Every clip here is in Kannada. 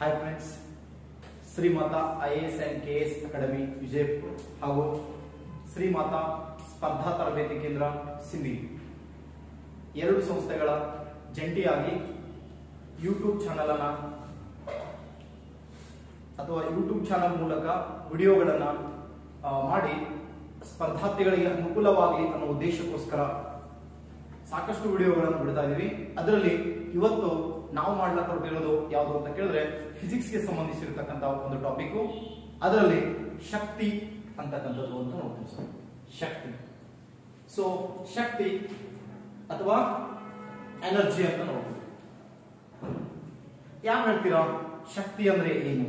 Hi friends, Shrimata IAS and KS academy Vijayapura ಹಾಗೂ ಶ್ರೀಮಾತಾ ಸ್ಪರ್ಧಾ ತರಬೇತಿ ಕೇಂದ್ರ ಸಿಂಧಿ ಎರಡು ಸಂಸ್ಥೆಗಳ ಜಂಟಿಯಾಗಿ ಯೂಟ್ಯೂಬ್ ಚಾನಲ್ ಅನ್ನ ಅಥವಾ ಯೂಟ್ಯೂಬ್ ಚಾನಲ್ ಮೂಲಕ ವಿಡಿಯೋಗಳನ್ನ ಮಾಡಿ ಸ್ಪರ್ಧಾರ್ಥಿಗಳಿಗೆ ಅನುಕೂಲವಾಗಲಿ ಅನ್ನೋ ಉದ್ದೇಶಕ್ಕೋಸ್ಕರ ಸಾಕಷ್ಟು ವಿಡಿಯೋಗಳನ್ನು ಬಿಡ್ತಾ ಇದೀವಿ. ಅದರಲ್ಲಿ ಇವತ್ತು ನಾವು ಮಾಡಲಿರೋದು ಯಾವುದು ಅಂತ ಕೇಳಿದ್ರೆ ಫಿಸಿಕ್ಸ್ಗೆ ಸಂಬಂಧಿಸಿರತಕ್ಕಂತ ಒಂದು ಟಾಪಿಕ್. ಅದರಲ್ಲಿ ಶಕ್ತಿ ಅಂತಕ್ಕಂಥದ್ದು ಅಂತ ನೋಡ್ತೀವಿ ಸರ್. ಶಕ್ತಿ, ಸೊ ಶಕ್ತಿ ಅಥವಾ ಎನರ್ಜಿ ಅಂತ ನೋಡ್ತೀವಿ. ಯಾವ ಹೇಳ್ತೀರಾ ಶಕ್ತಿ ಅಂದ್ರೆ ಏನು?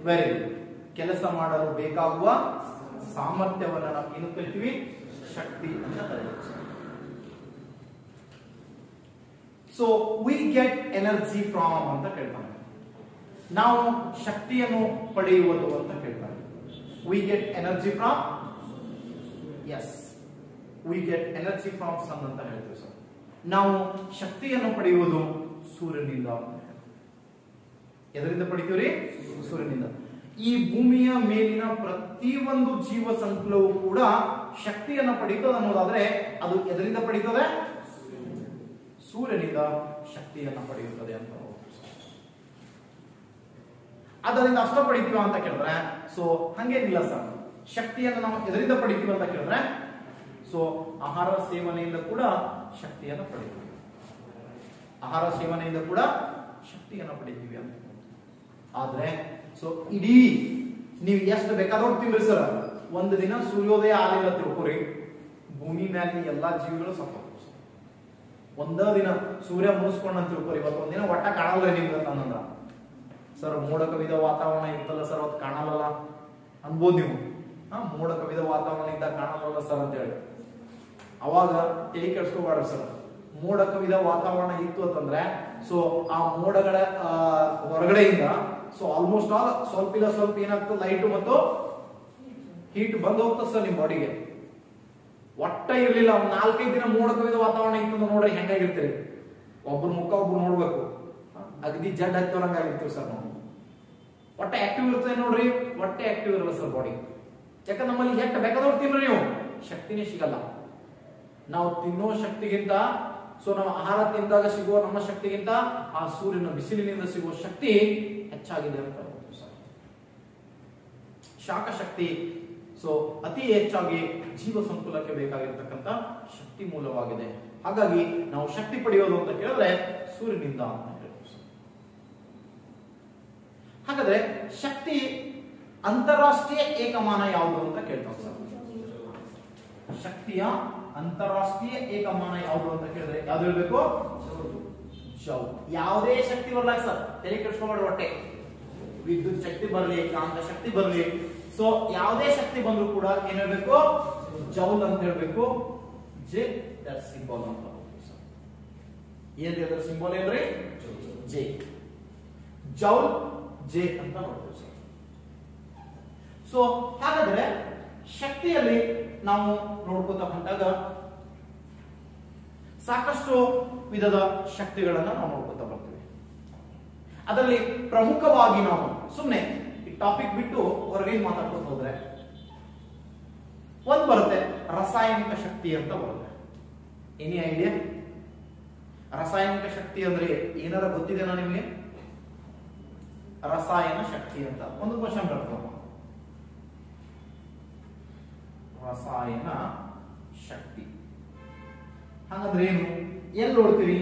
Very good. ಕೆಲಸ ಮಾಡಲು ಬೇಕಾಗುವ ಸಾಮರ್ಥ್ಯವನ್ನು ನಾವು ಏನು ಕರಿತೀವಿ? ಶಕ್ತಿ ಅಂತ ಕರೀತೀವಿ. So we get energy from ಅಂತ ಕೇಳ್ತಾನೆ. ನಾವು ಶಕ್ತಿಯನ್ನು ಪಡೆಯುವುದು ಅಂತ ಕೇಳ್ತಾನೆ. We get energy from, yes, we get energy from sun ಅಂತ ಹೇಳ್ತೀವಿ ಸರ್. ನಾವು ಶಕ್ತಿಯನ್ನು ಪಡೆಯುವುದು ಸೂರ್ಯನಿಂದ. ಎದರಿಂದ ಪಡಿತೀವ್ರಿ? ಸೂರ್ಯನಿಂದ. ಈ ಭೂಮಿಯ ಮೇಲಿನ ಪ್ರತಿಯೊಂದು ಜೀವ ಸಂಕುಲವು ಕೂಡ ಶಕ್ತಿಯನ್ನು ಪಡೀತದೆ ಅನ್ನೋದಾದ್ರೆ ಅದು ಎದರಿಂದ ಪಡೀತದೆ? ಸೂರ್ಯನಿಂದ ಶಕ್ತಿಯನ್ನು ಪಡೆಯುತ್ತದೆ ಅಂತ. ಅದರಿಂದ ಅಷ್ಟ ಪಡಿತೀವ ಅಂತ ಕೇಳಿದ್ರೆ ಸೊ ಹಂಗೇನಿಲ್ಲ ಸರ್. ಶಕ್ತಿಯನ್ನು ನಾವು ಎದರಿಂದ ಪಡಿತೀವಿ ಅಂತ ಕೇಳಿದ್ರೆ ಸೊ ಆಹಾರ ಸೇವನೆಯಿಂದ ಕೂಡ ಶಕ್ತಿಯನ್ನು ಪಡಿತೀವಿ. ಆಹಾರ ಸೇವನೆಯಿಂದ ಕೂಡ ಶಕ್ತಿಯನ್ನು ಪಡಿತೀವಿ ಅಂತ. ಆದ್ರೆ ಸೊ ಇಡೀ ನೀವು ಎಷ್ಟು ಬೇಕಾದವ್ರು ತಿನ್ರಿ ಸರ್, ಒಂದು ದಿನ ಸೂರ್ಯೋದಯ ಆಗಲಿಲ್ಲ ತಿಳ್ಕೊರಿ, ಭೂಮಿ ಮ್ಯಾಲಿನ ಎಲ್ಲಾ ಜೀವಿಗಳು ಸತ್ತ. ಒಂದ ದಿನ ಸೂರ್ಯ ಮುಗಿಸ್ಕೊಂಡ್ ಅಂತ ತಿಳ್ಕೊರಿ, ಇವತ್ತು ಒಂದಿನ ಒಟ್ಟ ಕಾಣಲ್ಲ ನಿಮ್ಗೆ ಅಂತಂದ್ರ ಸರ್ ಮೋಡ ಕವಿದ ವಾತಾವರಣ ಇರ್ತಲ್ಲ ಸರ್, ಅವತ್ತು ಕಾಣಲ್ಲ ಅನ್ಬೋದು ನೀವು. ಮೋಡ ಕವಿದ ವಾತಾವರಣ ಇದ್ದಾಗ ಕಾಣಲ್ಲ ಸರ್ ಅಂತ ಹೇಳಿ ಅವಾಗ ತಲೆ ಕೆಡಿಸ್ಕೋಬಾರ್ದು ಸರ್. ಮೋಡ ಕವಿದ ವಾತಾವರಣ ಇತ್ತು ಅಂತಂದ್ರೆ ಸೊ ಆ ಮೋಡಗಳ ಹೊರಗಡೆಯಿಂದ ಸೊ ಆಲ್ಮೋಸ್ಟ್ ಆಲ್ ಸ್ವಲ್ಪ ಇಲ್ಲ ಸ್ವಲ್ಪ ಏನಾಗ್ತದೆ, ಲೈಟ್ ಮತ್ತು ಹೀಟ್ ಬಂದು ಹೋಗ್ತದೆ ಸರ್ ನಿಮ್ ಬಾಡಿಗೆ. ಒಟ್ಟ ಇರ್ಲಿಲ್ಲ, ಒಂದ್ 4-5 ದಿನ ಮೋಡ ಕವಿದ ವಾತಾವರಣ ಇತ್ತು ಅಂತ ನೋಡ್ರಿ ಹೆಂಗಾಗಿರ್ತೀರಿ. ಒಬ್ರು ಮುಖ ಒಬ್ರು ನೋಡ್ಬೇಕು, ಅಗದಿ ಜಡ್ ಹತ್ತೋರಂಗಾಗಿರ್ತೀವಿ ಸರ್ ನಾವು. ಹೊಟ್ಟೆ ಆಕ್ಟಿವ್ ಇರ್ತದೆ ನೋಡ್ರಿ, ಹೊಟ್ಟೆ ಆಕ್ಟಿವ್ ಇರಲ್ಲ ಸರ್ ಬಾಡಿ. ಯಾಕಂದ್ರೆ ನಮ್ಮಲ್ಲಿ ಎಷ್ಟು ಬೇಕಾದವ್ರು ತಿನ್ರಿ ನೀವು, ಶಕ್ತಿನೇ ಸಿಗಲ್ಲ. ನಾವು ತಿನ್ನೋ ಶಕ್ತಿಗಿಂತ ಸೊ ನಾವು ಆಹಾರ ತಿಂದಾಗ ಸಿಗುವ ನಮ್ಮ ಶಕ್ತಿಗಿಂತ ಆ ಸೂರ್ಯನ ಬಿಸಿಲಿನಿಂದ ಸಿಗುವ ಶಕ್ತಿ ಹೆಚ್ಚಾಗಿದೆ ಅಂತ ಸರ್. ಶಾಖ ಶಕ್ತಿ ಸೊ ಅತಿ ಹೆಚ್ಚಾಗಿ ಜೀವ ಸಂಕುಲಕ್ಕೆ ಬೇಕಾಗಿರ್ತಕ್ಕಂಥ ಶಕ್ತಿ ಮೂಲವಾಗಿದೆ. ಹಾಗಾಗಿ ನಾವು ಶಕ್ತಿ ಪಡೆಯೋದು ಅಂತ ಕೇಳಿದ್ರೆ ಸೂರ್ಯನಿಂದ ಅಂತ ಹೇಳ್ತೀವಿ ಸರ್. ಹಾಗಾದ್ರೆ ಶಕ್ತಿ ಅಂತಾರಾಷ್ಟ್ರೀಯ ಏಕಮಾನ ಯಾವುದು ಅಂತ ಕೇಳ್ತಾರೆ ಸರ್. ಶಕ್ತಿಯ ಅಂತಾರಾಷ್ಟ್ರೀಯ ಏಕಮಾನ ಯಾವುದು ಅಂತ ಕೇಳಿದ್ರೆ ಯಾವ್ದು ಹೇಳ್ಬೇಕು? ಜೌಲ್. ಯಾವುದೇ ಶಕ್ತಿ ಬರ್ಲಾಕ ಸರ್, ತಲೆ ಕೆಡಿಸ್ಕೊಂಡ್ರೆ ಹೊಟ್ಟೆ ವಿದ್ಯುತ್ ಶಕ್ತಿ ಬರಲಿ, ಕಾಂತ ಶಕ್ತಿ ಬರಲಿ, ಸೊ ಯಾವುದೇ ಶಕ್ತಿ ಬಂದ್ರು ಕೂಡ ಏನ್ ಹೇಳ್ಬೇಕು? ಜೌಲ್ ಅಂತ ಹೇಳ್ಬೇಕು. ಜೆ ದಟ್ ಸಿಂಬಲ್ ಅಂತ. ಏನ್ರಿ ಅದರ ಸಿಂಬಲ್ ಏನ್ರಿ? ಜೆ. ಜೌಲ್ ಜೆ ಅಂತ ನೋಡ್ತೀವಿ ಸರ್. ಸೊ ಹಾಗಾದ್ರೆ ಶಕ್ತಿಯಲ್ಲಿ ನಾವು ನೋಡ್ಕೋತಾ ಹೊಂಟಾಗ ಸಾಕಷ್ಟು ವಿಧದ ಶಕ್ತಿಗಳನ್ನ ನಾವು ನೋಡ್ಕೋತಾ ಬರ್ತೀವಿ. ಅದರಲ್ಲಿ ಪ್ರಮುಖವಾಗಿ ನಾವು ಸುಮ್ಮನೆ ಈ ಟಾಪಿಕ್ ಬಿಟ್ಟು ಹೊರಗೆ ಮಾತಾಡ್ಕೊಂಡು ಹೋದ್ರೆ ಒಂದ್ ಬರುತ್ತೆ, ರಾಸಾಯನಿಕ ಶಕ್ತಿ ಅಂತ ಬರುತ್ತೆ. Any idea? ರಾಸಾಯನಿಕ ಶಕ್ತಿ ಅಂದ್ರೆ ಏನಾರ ಗೊತ್ತಿದೆನಾ ನಿಮಗೆ? ರಸಾಯನ ಶಕ್ತಿ ಅಂತ ಒಂದು ಕ್ವಶನ್ ಬರ್ತದೆ. ರಸಾಯನ ಶಕ್ತಿ ಹಂಗಂದ್ರೆ ಏನು? ಎಲ್ಲಿ ನೋಡ್ತೀವಿ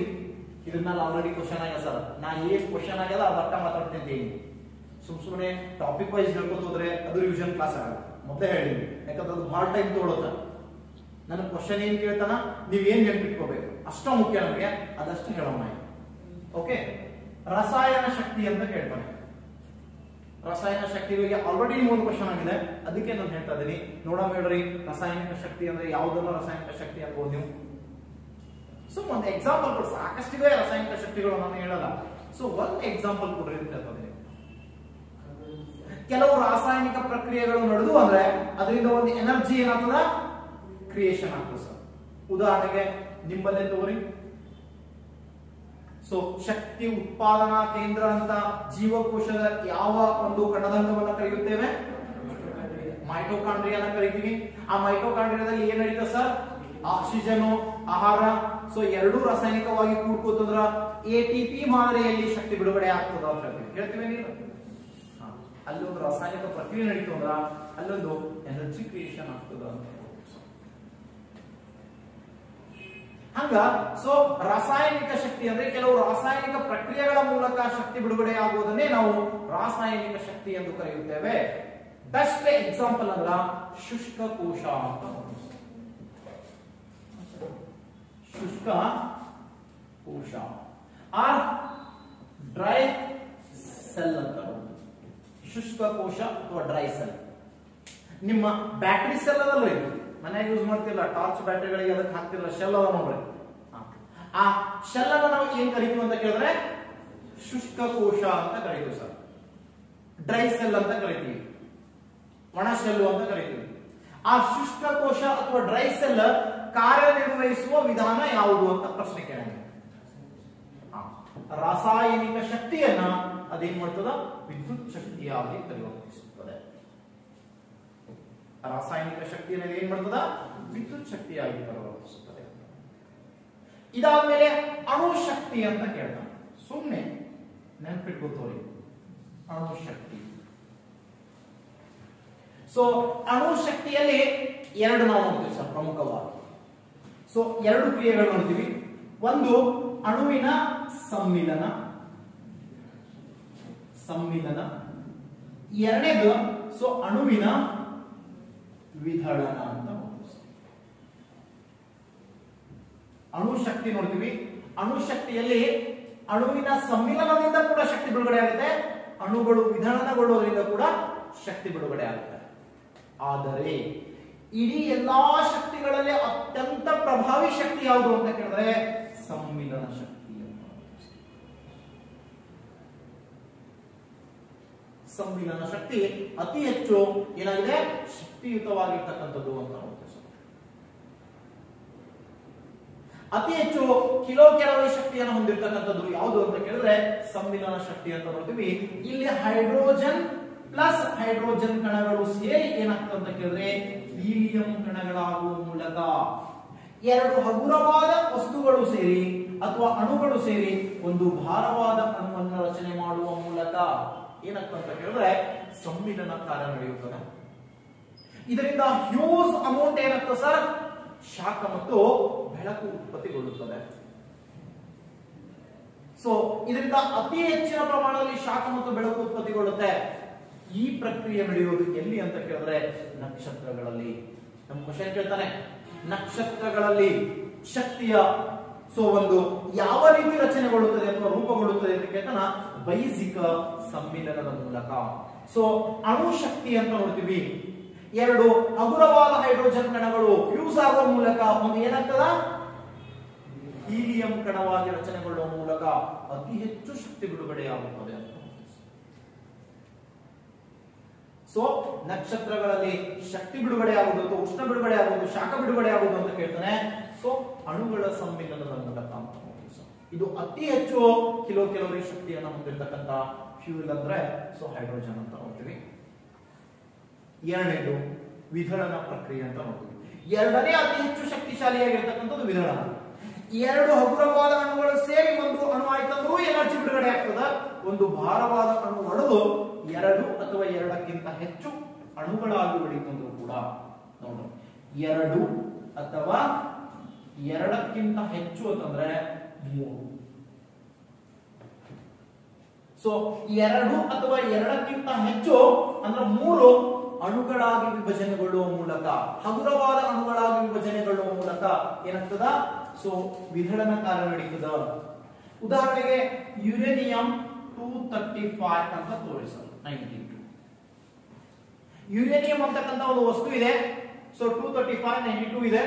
ಇದನ್ನ? ಆಲ್ರೆಡಿ ಕ್ವಶನ್ ಆಗ್ಯದ ಸರ್. ನಾ ಏನ್ ಕ್ವಶನ್ ಆಗ್ಯದ ಅದಟ್ಟ ಮಾತಾಡ್ತಿದ್ದೀನಿ. ಸುಮ್ಮನೆ ಟಾಪಿಕ್ ವೈಸ್ ಹೇಳ್ಕೊತ ಹೋದ್ರೆ ಅದು ರಿವಿಷನ್ ಕ್ಲಾಸ್ ಆಗಲ್ಲ. ಮೊದಲೇ ಹೇಳಿದ್ವಿ, ಯಾಕಂದ್ರೆ ಅದು ಬಹಳ ಟೈಮ್ ತಗೊಳುತ್ತ. ನನ್ನ ಕ್ವಶನ್ ಏನ್ ಕೇಳ್ತಾನ ನೀವ್ ಏನ್ ನೆನ್ಪಿಟ್ಕೋಬೇಕು ಅಷ್ಟ ಮುಖ್ಯ ನಮಗೆ, ಅದಷ್ಟು ಹೇಳೋಣ. ಓಕೆ, ರಸಾಯನ ಶಕ್ತಿ ಅಂತ ಕೇಳ್ತಾನೆ. ರಾಸಾಯನಿಕ ಶಕ್ತಿ ಬಗ್ಗೆ ಆಲ್ರೆಡಿ ಒಂದು ಕ್ವಶನ್ ಆಗಿದೆ, ಅದಕ್ಕೆ ನಾನು ಹೇಳ್ತಾ ಇದ್ದೀನಿ. ನೋಡೋಣ ಹೇಳ್ರಿ, ರಾಸಾಯನಿಕ ಶಕ್ತಿ ಅಂದ್ರೆ ಯಾವುದನ್ನ ರಾಸಾಯನಿಕ ಶಕ್ತಿ ಅನ್ಬೋದು ನೀವು? ಸೊ ಒಂದು ಎಕ್ಸಾಂಪಲ್ ಕೊಡಿ. ಸಾಕಷ್ಟಿದೆ ರಾಸಾಯನಿಕ ಶಕ್ತಿಗಳು, ನಾನು ಹೇಳಲ್ಲ. ಸೊ ಒಂದು ಎಕ್ಸಾಂಪಲ್ ಕೊಡ್ರಿ ಅಂತ ಹೇಳ್ತಾ ಇದ್ದೀನಿ. ಕೆಲವು ರಾಸಾಯನಿಕ ಪ್ರಕ್ರಿಯೆಗಳು ನಡೆದು ಅಂದ್ರೆ ಅದರಿಂದ ಒಂದು ಎನರ್ಜಿ ಏನಾಗ್ತದ? ಕ್ರಿಯೇಷನ್ ಆಗ್ತದೆ ಸರ್. ಉದಾಹರಣೆಗೆ ನಿಂಬಲ್ಲೇ ತಗೋರಿ, ಸೊ ಶಕ್ತಿ ಉತ್ಪಾದನಾ ಕೇಂದ್ರ ಅಂತ ಜೀವಕೋಶದ ಯಾವ ಒಂದು ಕಣದಂಗವನ್ನು ಕರೆಯುತ್ತೇವೆ? ಮೈಟೋಕಾಂಡ್ರಿಯಾನ ಕರಿತೀವಿ. ಆ ಮೈಟೋಕಾಂಡ್ರಿಯಾದಲ್ಲಿ ಏನ್ ನಡೀತದೆ ಸರ್? ಆಕ್ಸಿಜನ್, ಆಹಾರ, ಸೊ ಎರಡೂ ರಾಸಾಯನಿಕವಾಗಿ ಕೂಡ್ಕೋತಂದ್ರ ಎಟಿಪಿ ಮಾದರಿಯಲ್ಲಿ ಶಕ್ತಿ ಬಿಡುಗಡೆ ಆಗ್ತದ ಅಂತ ಹೇಳ್ತೀವಿ ನೀವು. ಅಲ್ಲೊಂದು ರಾಸಾಯನಿಕ ಪ್ರಕ್ರಿಯೆ ನಡೀತಂದ್ರ ಅಲ್ಲೊಂದು ಎನರ್ಜಿ ಕ್ರಿಯೇಷನ್ ಆಗ್ತದ ಅಂತ. ಹಂಗ ಸೊ ರಾಸಾಯನಿಕ ಶಕ್ತಿ ಅಂದ್ರೆ ಕೆಲವು ರಾಸಾಯನಿಕ ಪ್ರಕ್ರಿಯೆಗಳ ಮೂಲಕ ಶಕ್ತಿ ಬಿಡುಗಡೆ ಆಗುವುದನ್ನೇ ನಾವು ರಾಸಾಯನಿಕ ಶಕ್ತಿ ಎಂದು ಕರೆಯುತ್ತೇವೆ. ಬೆಸ್ಟ್ ಎಕ್ಸಾಂಪಲ್ ಅಂದ್ರ ಶುಷ್ಕ ಕೋಶ ಅಂತ. ಶುಷ್ಕ ಕೋಶ ಆರ್ ಡ್ರೈ ಸೆಲ್ ಅಂತ. ಶುಷ್ಕ ಕೋಶ ಅಥವಾ ಡ್ರೈ ಸೆಲ್. ನಿಮ್ಮ ಬ್ಯಾಟರಿ ಸೆಲ್ ಅದಲ್ಲ ಇದು ಮನೆಯಾಗ ಯೂಸ್ ಮಾಡ್ತಿಲ್ಲ, ಟಾರ್ಚ್ ಬ್ಯಾಟರಿಗಳಿಗೆ ಅದಕ್ಕೆ ಹಾಕ್ತಿಲ್ಲ, ಶೆಲ್ ಅದ ನೋಡ್ರಿ. ಆ ಶೆಲ್ ಅನ್ನ ನಾವು ಏನ್ ಕರಿತೀವಿ ಅಂತ ಕೇಳಿದ್ರೆ ಶುಷ್ಕ ಕೋಶ ಅಂತ ಕರಿತೀವಿ ಸರ್. ಡ್ರೈ ಸೆಲ್ ಅಂತ ಕರಿತೀವಿ, ಒಣ ಶೆಲ್ಲು ಅಂತ ಕರಿತೀವಿ. ಆ ಶುಷ್ಕ ಕೋಶ ಅಥವಾ ಡ್ರೈ ಸೆಲ್ ಕಾರ್ಯನಿರ್ವಹಿಸುವ ವಿಧಾನ ಯಾವುದು ಅಂತ ಪ್ರಶ್ನೆ ಕೇಳೋಣ. ರಾಸಾಯನಿಕ ಶಕ್ತಿಯನ್ನ ಅದೇನ್ ಮಾಡ್ತದ? ವಿದ್ಯುತ್ ಶಕ್ತಿಯಾಗಿ ಪರಿವರ್ತಿಸುತ್ತದೆ. ರಾಸಾಯನಿಕ ಶಕ್ತಿಯನ್ನು ಏನ್ ಮಾಡ್ತದ? ವಿದ್ಯುತ್ ಶಕ್ತಿಯಾಗಿ ಪರಿವರ್ತಿಸುತ್ತದೆ. ಇದಾದ್ಮೇಲೆ ಅಣುಶಕ್ತಿ ಅಂತ ಕೇಳ್ತಾನೆ. ಸುಮ್ಮನೆ ನೆನಪಿಟ್ಕೋತವ್ರಿ, ಅಣುಶಕ್ತಿ. ಸೊ ಅಣುಶಕ್ತಿಯಲ್ಲಿ ಎರಡು ನಾವು ನೋಡ್ತೀವಿ ಸರ್ ಪ್ರಮುಖವಾಗಿ. ಸೊ ಎರಡು ಕ್ರಿಯೆಗಳು ನೋಡ್ತೀವಿ. ಒಂದು ಅಣುವಿನ ಸಮ್ಮಿಲನ, ಎರಡನೇದು ಸೊ ಅಣುವಿನ ವಿಧಳನ ಅಂತ. ಅಣುಶಕ್ತಿ ನೋಡ್ತೀವಿ. ಅಣುಶಕ್ತಿಯಲ್ಲಿ ಅಣುವಿನ ಸಮ್ಮಿಲನದಿಂದ ಕೂಡ ಶಕ್ತಿ ಬಿಡುಗಡೆ ಆಗುತ್ತೆ, ಅಣುಗಳು ವಿಧಳನಗೊಳ್ಳುವುದರಿಂದ ಕೂಡ ಶಕ್ತಿ ಬಿಡುಗಡೆ ಆಗುತ್ತೆ. ಆದರೆ ಇಡೀ ಎಲ್ಲಾ ಶಕ್ತಿಗಳಲ್ಲಿ ಅತ್ಯಂತ ಪ್ರಭಾವಿ ಶಕ್ತಿ ಯಾವುದು ಅಂತ ಕೇಳಿದ್ರೆ ಸಮ್ಮಿಲನ ಶಕ್ತಿ. ಸಮ್ಮಿಲನ ಶಕ್ತಿ ಅತಿ ಹೆಚ್ಚು ಏನಾಗಿದೆ? ಶಕ್ತಿಯುತವಾಗಿರ್ತಕ್ಕಂಥದ್ದು ಅಂತ ನೋಡ್ತೀವಿ. ಅತಿ ಹೆಚ್ಚು ಕಿಲೋ ಕ್ಯಾಲೋರಿ ಶಕ್ತಿಯನ್ನು ಹೊಂದಿರತಕ್ಕಂಥದ್ದು ಯಾವುದು ಅಂತ ಕೇಳಿದ್ರೆ ಸಮ್ಮಿಲನ ಶಕ್ತಿ ಅಂತ ನೋಡ್ತೀವಿ. ಇಲ್ಲಿ ಹೈಡ್ರೋಜನ್ ಪ್ಲಸ್ ಹೈಡ್ರೋಜನ್ ಕಣಗಳು ಸೇರಿ ಏನಾಗ್ತದೆ ಅಂತ ಕೇಳಿದ್ರೆ ಹೀಲಿಯಂ ಕಣಗಳಾಗುವ ಮೂಲಕ ಎರಡು ಹಗುರವಾದ ವಸ್ತುಗಳು ಸೇರಿ ಅಥವಾ ಅಣುಗಳು ಸೇರಿ ಒಂದು ಭಾರವಾದ ಅಣುವನ್ನು ರಚನೆ ಮಾಡುವ ಮೂಲಕ ಏನಾಗ್ತದೆ ಅಂತ ಕೇಳಿದ್ರೆ ಸಮ್ಮಿಲನ ಕಾರ್ಯ ನಡೆಯುತ್ತದೆ. ಇದರಿಂದ ಹ್ಯೂಜ್ ಅಮೌಂಟ್ ಏನಾಗ್ತದೆ ಸರ್? ಶಾಖ ಮತ್ತು ಬೆಳಕು ಉತ್ಪತ್ತಿಗೊಳ್ಳುತ್ತದೆ. ಸೊ ಇದರಿಂದ ಅತಿ ಹೆಚ್ಚಿನ ಪ್ರಮಾಣದಲ್ಲಿ ಶಾಖ ಮತ್ತು ಬೆಳಕು ಉತ್ಪತ್ತಿಗೊಳ್ಳುತ್ತೆ. ಈ ಪ್ರಕ್ರಿಯೆ ನಡೆಯುವುದು ಎಲ್ಲಿ ಅಂತ ಕೇಳಿದ್ರೆ ನಕ್ಷತ್ರಗಳಲ್ಲಿ. ನಮ್ಮ ಕ್ವಶನ್ ಕೇಳ್ತಾನೆ, ನಕ್ಷತ್ರಗಳಲ್ಲಿ ಶಕ್ತಿಯ ಸೊ ಒಂದು ಯಾವ ರೀತಿ ರಚನೆಗೊಳ್ಳುತ್ತದೆ ಅಥವಾ ರೂಪಗೊಳ್ಳುತ್ತದೆ ಅಂತ ಕೇಳ್ತಾನ? ಬೈಸಿಕ ಸಮ್ಮಿಲನದ ಮೂಲಕ. ಸೊ ಅಣುಶಕ್ತಿ ಅಂತ ನೋಡ್ತೀವಿ. ಎರಡು ಹಗುರವಾದ ಹೈಡ್ರೋಜನ್ ಕಣಗಳು ಫ್ಯೂಸ್ ಆಗುವ ಮೂಲಕ ಒಂದು ಏನಾಗ್ತದ? ಹೀಲಿಯಂ ಕಣವಾಗಿ ರಚನೆಗೊಳ್ಳುವ ಮೂಲಕ ಅತಿ ಹೆಚ್ಚು ಶಕ್ತಿ ಬಿಡುಗಡೆಯಾಗುತ್ತದೆ ಅಂತ. ಸೊ ನಕ್ಷತ್ರಗಳಲ್ಲಿ ಶಕ್ತಿ ಬಿಡುಗಡೆ ಆಗುವುದು ಅಥವಾ ಉಷ್ಣ ಬಿಡುಗಡೆ ಆಗುವುದು, ಶಾಖ ಬಿಡುಗಡೆ ಆಗುವುದು ಅಂತ ಕೇಳ್ತಾನೆ. ಸೊ ಅಣುಗಳ ಸಮ್ಮಿಲನದ ಮೂಲಕ ಅಂತ. ಇದು ಅತಿ ಹೆಚ್ಚು ಕಿಲೋ ಕ್ಯಾಲೋರಿ ಶಕ್ತಿಯನ್ನು ಹೊಂದಿರತಕ್ಕಂತ ಫ್ಯೂಯಲ್ ಅಂದ್ರೆ ಸೊ ಹೈಡ್ರೋಜನ್ ಅಂತ ನೋಡ್ತೀವಿ. ಎರಡನೇದು ವಿಧಳನ ಪ್ರಕ್ರಿಯೆ ಅಂತ ನೋಡ್ತೀವಿ. ಎರಡನೇ ಅತಿ ಹೆಚ್ಚು ಶಕ್ತಿಶಾಲಿಯಾಗಿರ್ತಕ್ಕಂಥದ್ದು ವಿಧಳನ. ಎರಡು ಹಗುರವಾದ ಅಣುಗಳು ಸೇರಿ ಒಂದು ಅಣು ಆಯ್ತಂದ್ರೂ ಎನರ್ಜಿ ಬಿಡುಗಡೆ ಆಗ್ತದ. ಒಂದು ಭಾರವಾದ ಅಣು ಒಡೆದು ಎರಡು ಅಥವಾ ಎರಡಕ್ಕಿಂತ ಹೆಚ್ಚು ಅಣುಗಳಾಗಿ ಬಿಡಿತಂದ್ರೂ ಕೂಡ ನೋಡು, ಎರಡು ಅಥವಾ ಎರಡಕ್ಕಿಂತ ಹೆಚ್ಚು ಅಂತಂದ್ರೆ ಮೂರು. ಸೊ ಎರಡು ಅಥವಾ ಎರಡಕ್ಕಿಂತ ಹೆಚ್ಚು ಅಂದ್ರೆ ಮೂರು ಅಣುಗಳಾಗಿ ವಿಭಜನೆಗೊಳ್ಳುವ ಮೂಲಕ, ಹಗುರವಾದ ಅಣುಗಳಾಗಿ ವಿಭಜನೆಗೊಳ್ಳುವ ಮೂಲಕ ಏನಾಗ್ತದ? ಸೊ ವಿಧಳನ ಕಾರ್ಯ ನಡೀತದ. ಉದಾಹರಣೆಗೆ ಯುರೇನಿಯಂ 235 ಅಂತ ತೋರಿಸೋಣ. 92 ಯುರೇನಿಯಂ ಅಂತಕ್ಕಂಥ ಒಂದು ವಸ್ತು ಇದೆ. ಸೊ 235 92 ಇದೆ.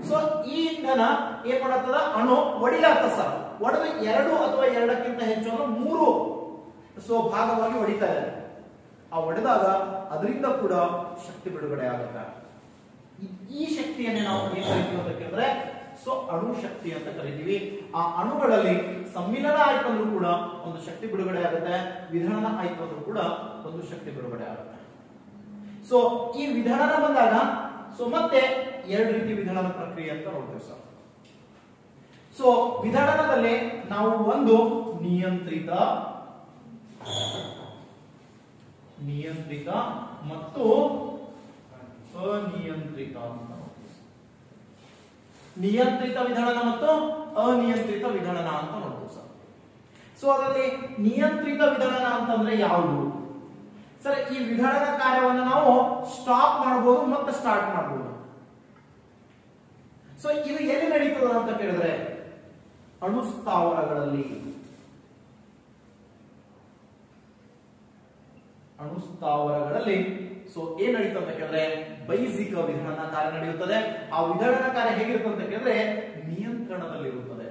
ಸೊ ಈ ಇಂಧನ ಏನ್ ಮಾಡತ್ತದ? ಅಣು ಒಡಿಲಾಗ್ತದ ಸರ್. ಒಡೆದು ಎರಡು ಅಥವಾ ಎರಡಕ್ಕಿಂತ ಹೆಚ್ಚು ಅಂದ್ರೆ ಮೂರು ಸೊ ಭಾಗವಾಗಿ ಹೊಡಿತಾ ಇದೆ. ಆ ಒಡೆದಾಗ ಅದರಿಂದ ಕೂಡ ಶಕ್ತಿ ಬಿಡುಗಡೆ ಆಗುತ್ತೆ. ಈ ಶಕ್ತಿಯನ್ನೇ ನಾವು ಏನ್ ಕರಿತೀವಿ ಅಂತ ಕೇಳಿದ್ರೆ ಸೊ ಅಣು ಶಕ್ತಿ ಅಂತ ಕರಿತೀವಿ. ಆ ಅಣುಗಳಲ್ಲಿ ಸಮ್ಮಿಲನ ಆಯ್ತು ಅಂದ್ರೂ ಕೂಡ ಒಂದು ಶಕ್ತಿ ಬಿಡುಗಡೆ ಆಗುತ್ತೆ, ವಿಧಳನ ಆಯ್ತು ಅಂದ್ರೂ ಕೂಡ ಒಂದು ಶಕ್ತಿ ಬಿಡುಗಡೆ ಆಗುತ್ತೆ. ಸೊ ಈ ವಿಧಳನ ಬಂದಾಗ ಸೊ ಮತ್ತೆ ಎರಡು ರೀತಿ ವಿಧಳನ ಪ್ರಕ್ರಿಯೆ ಅಂತ ನೋಡ್ತೇವೆ ಸರ್. ಸೊ ವಿಧಳನದಲ್ಲಿ ನಾವು ಒಂದು ನಿಯಂತ್ರಿತ ಮತ್ತು ಅನಿಯಂತ್ರಿತ ಅಂತ ನೋಡ್ತೀವಿ. ನಿಯಂತ್ರಿತ ವಿಧಳನ ಮತ್ತು ಅನಿಯಂತ್ರಿತ ವಿಧಳನ ಅಂತ ನೋಡ್ತೀವಿ ಸರ್. ಸೊ ಅದರಲ್ಲಿ ನಿಯಂತ್ರಿತ ವಿಧಳನ ಅಂತಂದ್ರೆ ಯಾವುದು ಸರ್? ಈ ವಿಧಳನ ಕಾರ್ಯವನ್ನು ನಾವು ಸ್ಟಾಪ್ ಮಾಡಬಹುದು ಮತ್ತು ಸ್ಟಾರ್ಟ್ ಮಾಡಬಹುದು. ಸೊ ಇದು ಎಲ್ಲಿ ನಡೀತದೆ ಅಂತ ಕೇಳಿದ್ರೆ ಅಣುಸ್ಥಾವರಗಳಲ್ಲಿ ಸೊ ಏನ್ ನಡೀತದೆ ಅಂತ ಕೇಳಿದ್ರೆ ಬೈಸಿಕ ವಿಧಳನ ಕಾರ್ಯ ನಡೆಯುತ್ತದೆ. ಆ ವಿಧಳನ ಕಾರ್ಯ ಹೇಗಿರುತ್ತೆ ಅಂತ ಕೇಳಿದ್ರೆ ನಿಯಂತ್ರಣದಲ್ಲಿರುತ್ತದೆ.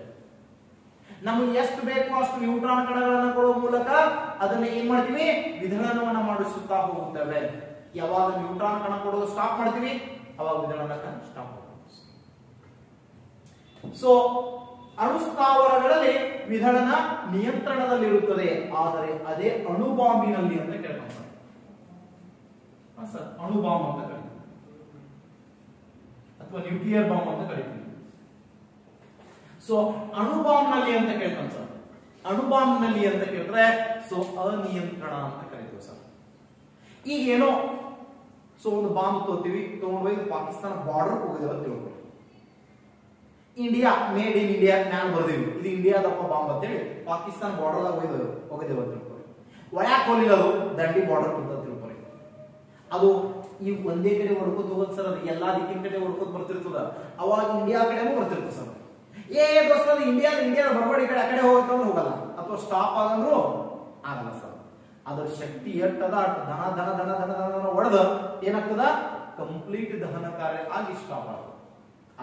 ನಮಗೆ ಎಷ್ಟು ಬೇಕೋ ಅಷ್ಟು ನ್ಯೂಟ್ರಾನ್ ಕಣಗಳನ್ನು ಕೊಡುವ ಮೂಲಕ ಅದನ್ನ ಏನ್ ಮಾಡ್ತೀವಿ, ವಿಧಳನವನ್ನ ಮಾಡಿಸುತ್ತಾ ಹೋಗುತ್ತೇವೆ. ಯಾವಾಗ ನ್ಯೂಟ್ರಾನ್ ಕಣ ಕೊಡೋದು ಸ್ಟಾಪ್ ಮಾಡ್ತೀವಿ ಅವಾಗ ವಿಧಳನ ಸ್ಟಾಪ್ ಮಾಡ್ತೀವಿ. ಸೊ ಅಣುಸ್ಥಾವರಗಳಲ್ಲಿ ವಿಧಳನ ನಿಯಂತ್ರಣದಲ್ಲಿರುತ್ತದೆ. ಆದರೆ ಅದೇ ಅಣುಬಾಂಬಿನಲ್ಲಿ ಅಂತ ಕೇಳ್ತಾರೆ ಸರ್. ಅಣುಬಾಂಬ್ ಅಂತ ಕರೀತೀವಿ ಅಥವಾ ನ್ಯೂಕ್ಲಿಯರ್ ಬಾಂಬ್ ಅಂತ ಕರೀತೀವಿ. ಸೊ ಅಣುಬಾಂಬ್ ನಲ್ಲಿ ಅಂತ ಕೇಳ್ತಾನೆ ಸರ್. ಅಣುಬಾಂಬ್ ನಲ್ಲಿ ಅಂತ ಕೇಳಿದ್ರೆ ಸೊ ಅನಿಯಂತ್ರಣ ಅಂತ ಕರೀತೀವಿ ಸರ್. ಈಗ ಏನೋ ಸೊ ಒಂದು ಬಾಂಬ್ ತಗೋತೀವಿ, ತಗೊಂಡು ಪಾಕಿಸ್ತಾನ ಬಾರ್ಡರ್ ಹೋಗಿದ್ದೇವೆ ಅಂತ ತಿಳ್ಕೊಳ್ಳಿ. ಇಂಡಿಯಾ ಮೇಡ್ ಇನ್ ಇಂಡಿಯಾ ನಾನು ಬರ್ದೇವಿ, ಇದು ಇಂಡಿಯಾದಪ್ಪ ಬಾಂಬ್ ಅಂತೇಳಿ ಪಾಕಿಸ್ತಾನ ಬಾರ್ಡರ್ದಾಗ ಹೋಗಿದ್ದೇವೆ ಅಂತ ತಿಳ್ಕೊಳ್ಳಿ. ಒಳಕ್ ಹೋಲಿಲ್ಲ, ಅದು ದಂಡಿ ಬಾರ್ಡರ್ ಅಂತ ತಿಳ್ಕೊಳ್ಳಿ. ಅದು ಈ ಒಂದೇ ಕಡೆ ಹೊಡ್ಕೋತ ಹೋಗೋದು ಸರ್. ಅದು ಎಲ್ಲಾ ದಿಕ್ಕಿನ ಕಡೆ ಹೊಡ್ಕೋತ ಬರ್ತಿರ್ತದ. ಅವಾಗ ಇಂಡಿಯಾ ಕಡೆನೂ ಬರ್ತಿರ್ತದೆ ಸರ್. ದೋಸ್ತ ಇಂಡಿಯಾದ ಬರಬಡಿ ಕಡೆ ಆ ಕಡೆ ಹೋಗತ್ತಂದ್ರೆ ಹೋಗಲ್ಲ, ಅಥವಾ ಸ್ಟಾಪ್ ಆಗಂದ್ರು ಆಗಲ್ಲ ಸರ್. ಅದರ ಶಕ್ತಿ ಎಟ್ಟದ ದನ ದನ ದನ ದನ ದನ ಒಡೆದ ಏನಾಗ್ತದ, ಕಂಪ್ಲೀಟ್ ದಹನ ಕಾರ್ಯ ಆಗಿ ಸ್ಟಾಪ್ ಆಗ.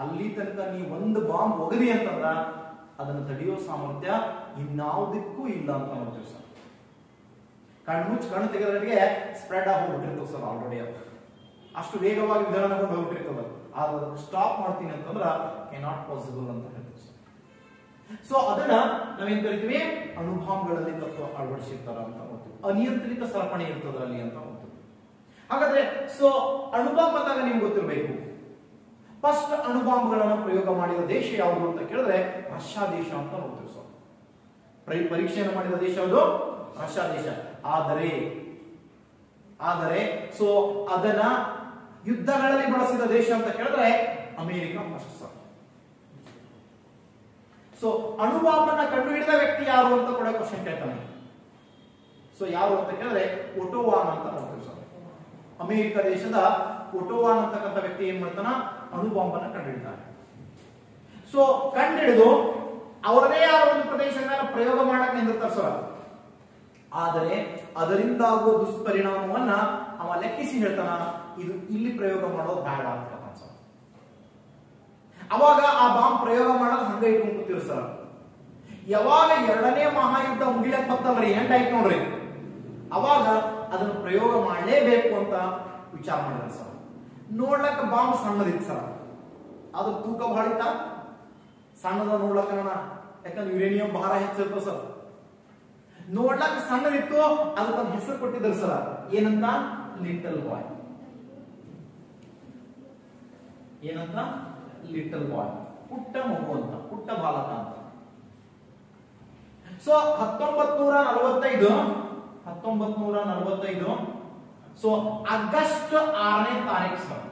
ಅಲ್ಲಿ ತನಕ ನೀವು ಒಂದು ಬಾಂಬ್ ಒಗದಿ ಅಂತಂದ್ರ ಅದನ್ನು ತಡೆಯೋ ಸಾಮರ್ಥ್ಯ ಇನ್ಯಾವುದಕ್ಕೂ ಇಲ್ಲ ಅಂತ ನೋಡ್ತೀವಿ ಸರ್. ಕಣ್ಣು ತೆಗೆದವರಿಗೆ ಸ್ಪ್ರೆಡ್ ಆಗಿ ಹೋಗ್ಬಿಟ್ಟಿರ್ತದೆ ಸರ್. ಆಲ್ರೆಡಿ ಅಷ್ಟು ವೇಗವಾಗಿ ವಿಧಾನಗೊಂಡು ಹೋಗ್ಬಿಟ್ಟಿರ್ತದೆ. ಆದ್ರೆ ಸ್ಟಾಪ್ ಮಾಡ್ತೀನಿ ಅಂತಂದ್ರ ಕೆನಾಟ್ ಪಾಸಿಬಲ್ ಅಂತ ಹೇಳ್ತೀವಿ ಸರ್. ಸೊ ಅದನ್ನ ನಾವೇನ್ ಕರಿತೀವಿ, ಅಣುಬಾಂಬ್ಗಳಲ್ಲಿ ತತ್ವ ಅಳವಡಿಸಿರ್ತಾರ ಅಂತ ನೋಡ್ತೀವಿ. ಅನಿಯಂತ್ರಿತ ಸರಪಣಿ ಇರ್ತದ ಅಲ್ಲಿ ಅಂತ ನೋಡ್ತೀವಿ. ಹಾಗಾದ್ರೆ ಸೊ ಅಣುಬಾಂಬ್ ಅಂದಾಗ ನಿಮ್ಗೆ ಗೊತ್ತಿರಬೇಕು, ಫಸ್ಟ್ ಅಣುಬಾಂಬ್ಗಳನ್ನು ಪ್ರಯೋಗ ಮಾಡಿದ ದೇಶ ಯಾವುದು ಅಂತ ಕೇಳಿದ್ರೆ ರಷ್ಯಾ ದೇಶ ಅಂತ ನೋಡ್ತೀವಿ ಸರ್. ಪರೀಕ್ಷೆಯನ್ನು ಮಾಡಿದ ದೇಶ ಯಾವುದು? ರಷ್ಯಾ ದೇಶ. ಆದರೆ ಸೊ ಅದನ್ನ ಯುದ್ಧಗಳಲ್ಲಿ ಬಳಸಿದ ದೇಶ ಅಂತ ಕೇಳಿದ್ರೆ ಅಮೆರಿಕ ಫಸ್ಟ್ ಸರ್. ಸೊ ಅಣುಬಾಂಬನ್ನ ಕಂಡು ಹಿಡಿದ ವ್ಯಕ್ತಿ ಯಾರು ಅಂತ ಕೂಡ ಕ್ವಶನ್ ಕೇಳ್ತಾನೆ. ಸೊ ಯಾರು ಅಂತ ಕೇಳಿದ್ರೆ ಒಟೋವಾನ್ ಅಂತ ನೋಡ್ತೀವಿ ಸರ್. ಅಮೆರಿಕ ದೇಶದ ಒಟೋವಾನ್ ಅಂತಕ್ಕಂಥ ವ್ಯಕ್ತಿ ಏನ್ ಮಾಡ್ತಾನ, ಅಣುಬಾಂಬನ್ನ ಕಂಡುಹಿಡಿತಾನೆ. ಸೊ ಕಂಡುಹಿಡಿದು ಅವರದೇ ಆದ ಒಂದು ಪ್ರದೇಶದ ಮೇಲೆ ಪ್ರಯೋಗ ಮಾಡಕ್ ನಿಂದಿರ್ತಾರೆ ಸರ್. ಆದರೆ ಅದರಿಂದಾಗುವ ದುಷ್ಪರಿಣಾಮವನ್ನ ಅವ ಲೆಕ್ಕಿಸಿ ಹೇಳ್ತಾನ, ಇದು ಇಲ್ಲಿ ಪ್ರಯೋಗ ಮಾಡೋದು ಬೇಡ ಅಂತ ಸರ್. ಅವಾಗ ಆ ಬಾಂಬ್ ಪ್ರಯೋಗ ಮಾಡೋದು ಹಂಗ ಇಟ್ಕೊಂಡು ಕೂತಿರು ಸರ್. ಯಾವಾಗ ಎರಡನೇ ಮಹಾಯುದ್ಧ ಮುಗಿಲಕ್ ಬರ್ತಲ್ರಿ, ಎಂಡ್ ಆಯ್ತು ನೋಡ್ರಿ, ಅವಾಗ ಅದನ್ನು ಪ್ರಯೋಗ ಮಾಡಲೇಬೇಕು ಅಂತ ವಿಚಾರ ಮಾಡಿದ್ರು ಸರ್. ನೋಡ್ಲಕ್ಕ ಬಾಂಬ್ ಸಣ್ಣದಿತ್ತು ಸರ್, ಅದ್ರ ತೂಕ ಬಹಳ ಇತ್ತ, ಸಣ್ಣದ ನೋಡ್ಲಕ್ಕ, ಯಾಕಂದ್ರೆ ಯುರೇನಿಯಂ ಭಾರ ಹೆಚ್ಚಿರ್ತದೆ ಸರ್. ನೋಡ್ಲಕ್ಕ ಸಣ್ಣದಿತ್ತು, ಅದಕ್ಕೊಂದು ಹೆಸರು ಕೊಟ್ಟಿದ್ರು ಸರ್. ಏನಂತ? Little boy. ಏನಂತ? ಲಿಟಲ್ ಬಾಯ್, ಪುಟ್ಟ ಮಗು ಅಂತ, ಪುಟ್ಟ ಬಾಲಕ ಅಂತ. ಸೊ 1945 ಸೊ ಆಗಸ್ಟ್ 6ನೇ ತಾರೀಕು ಸರ್.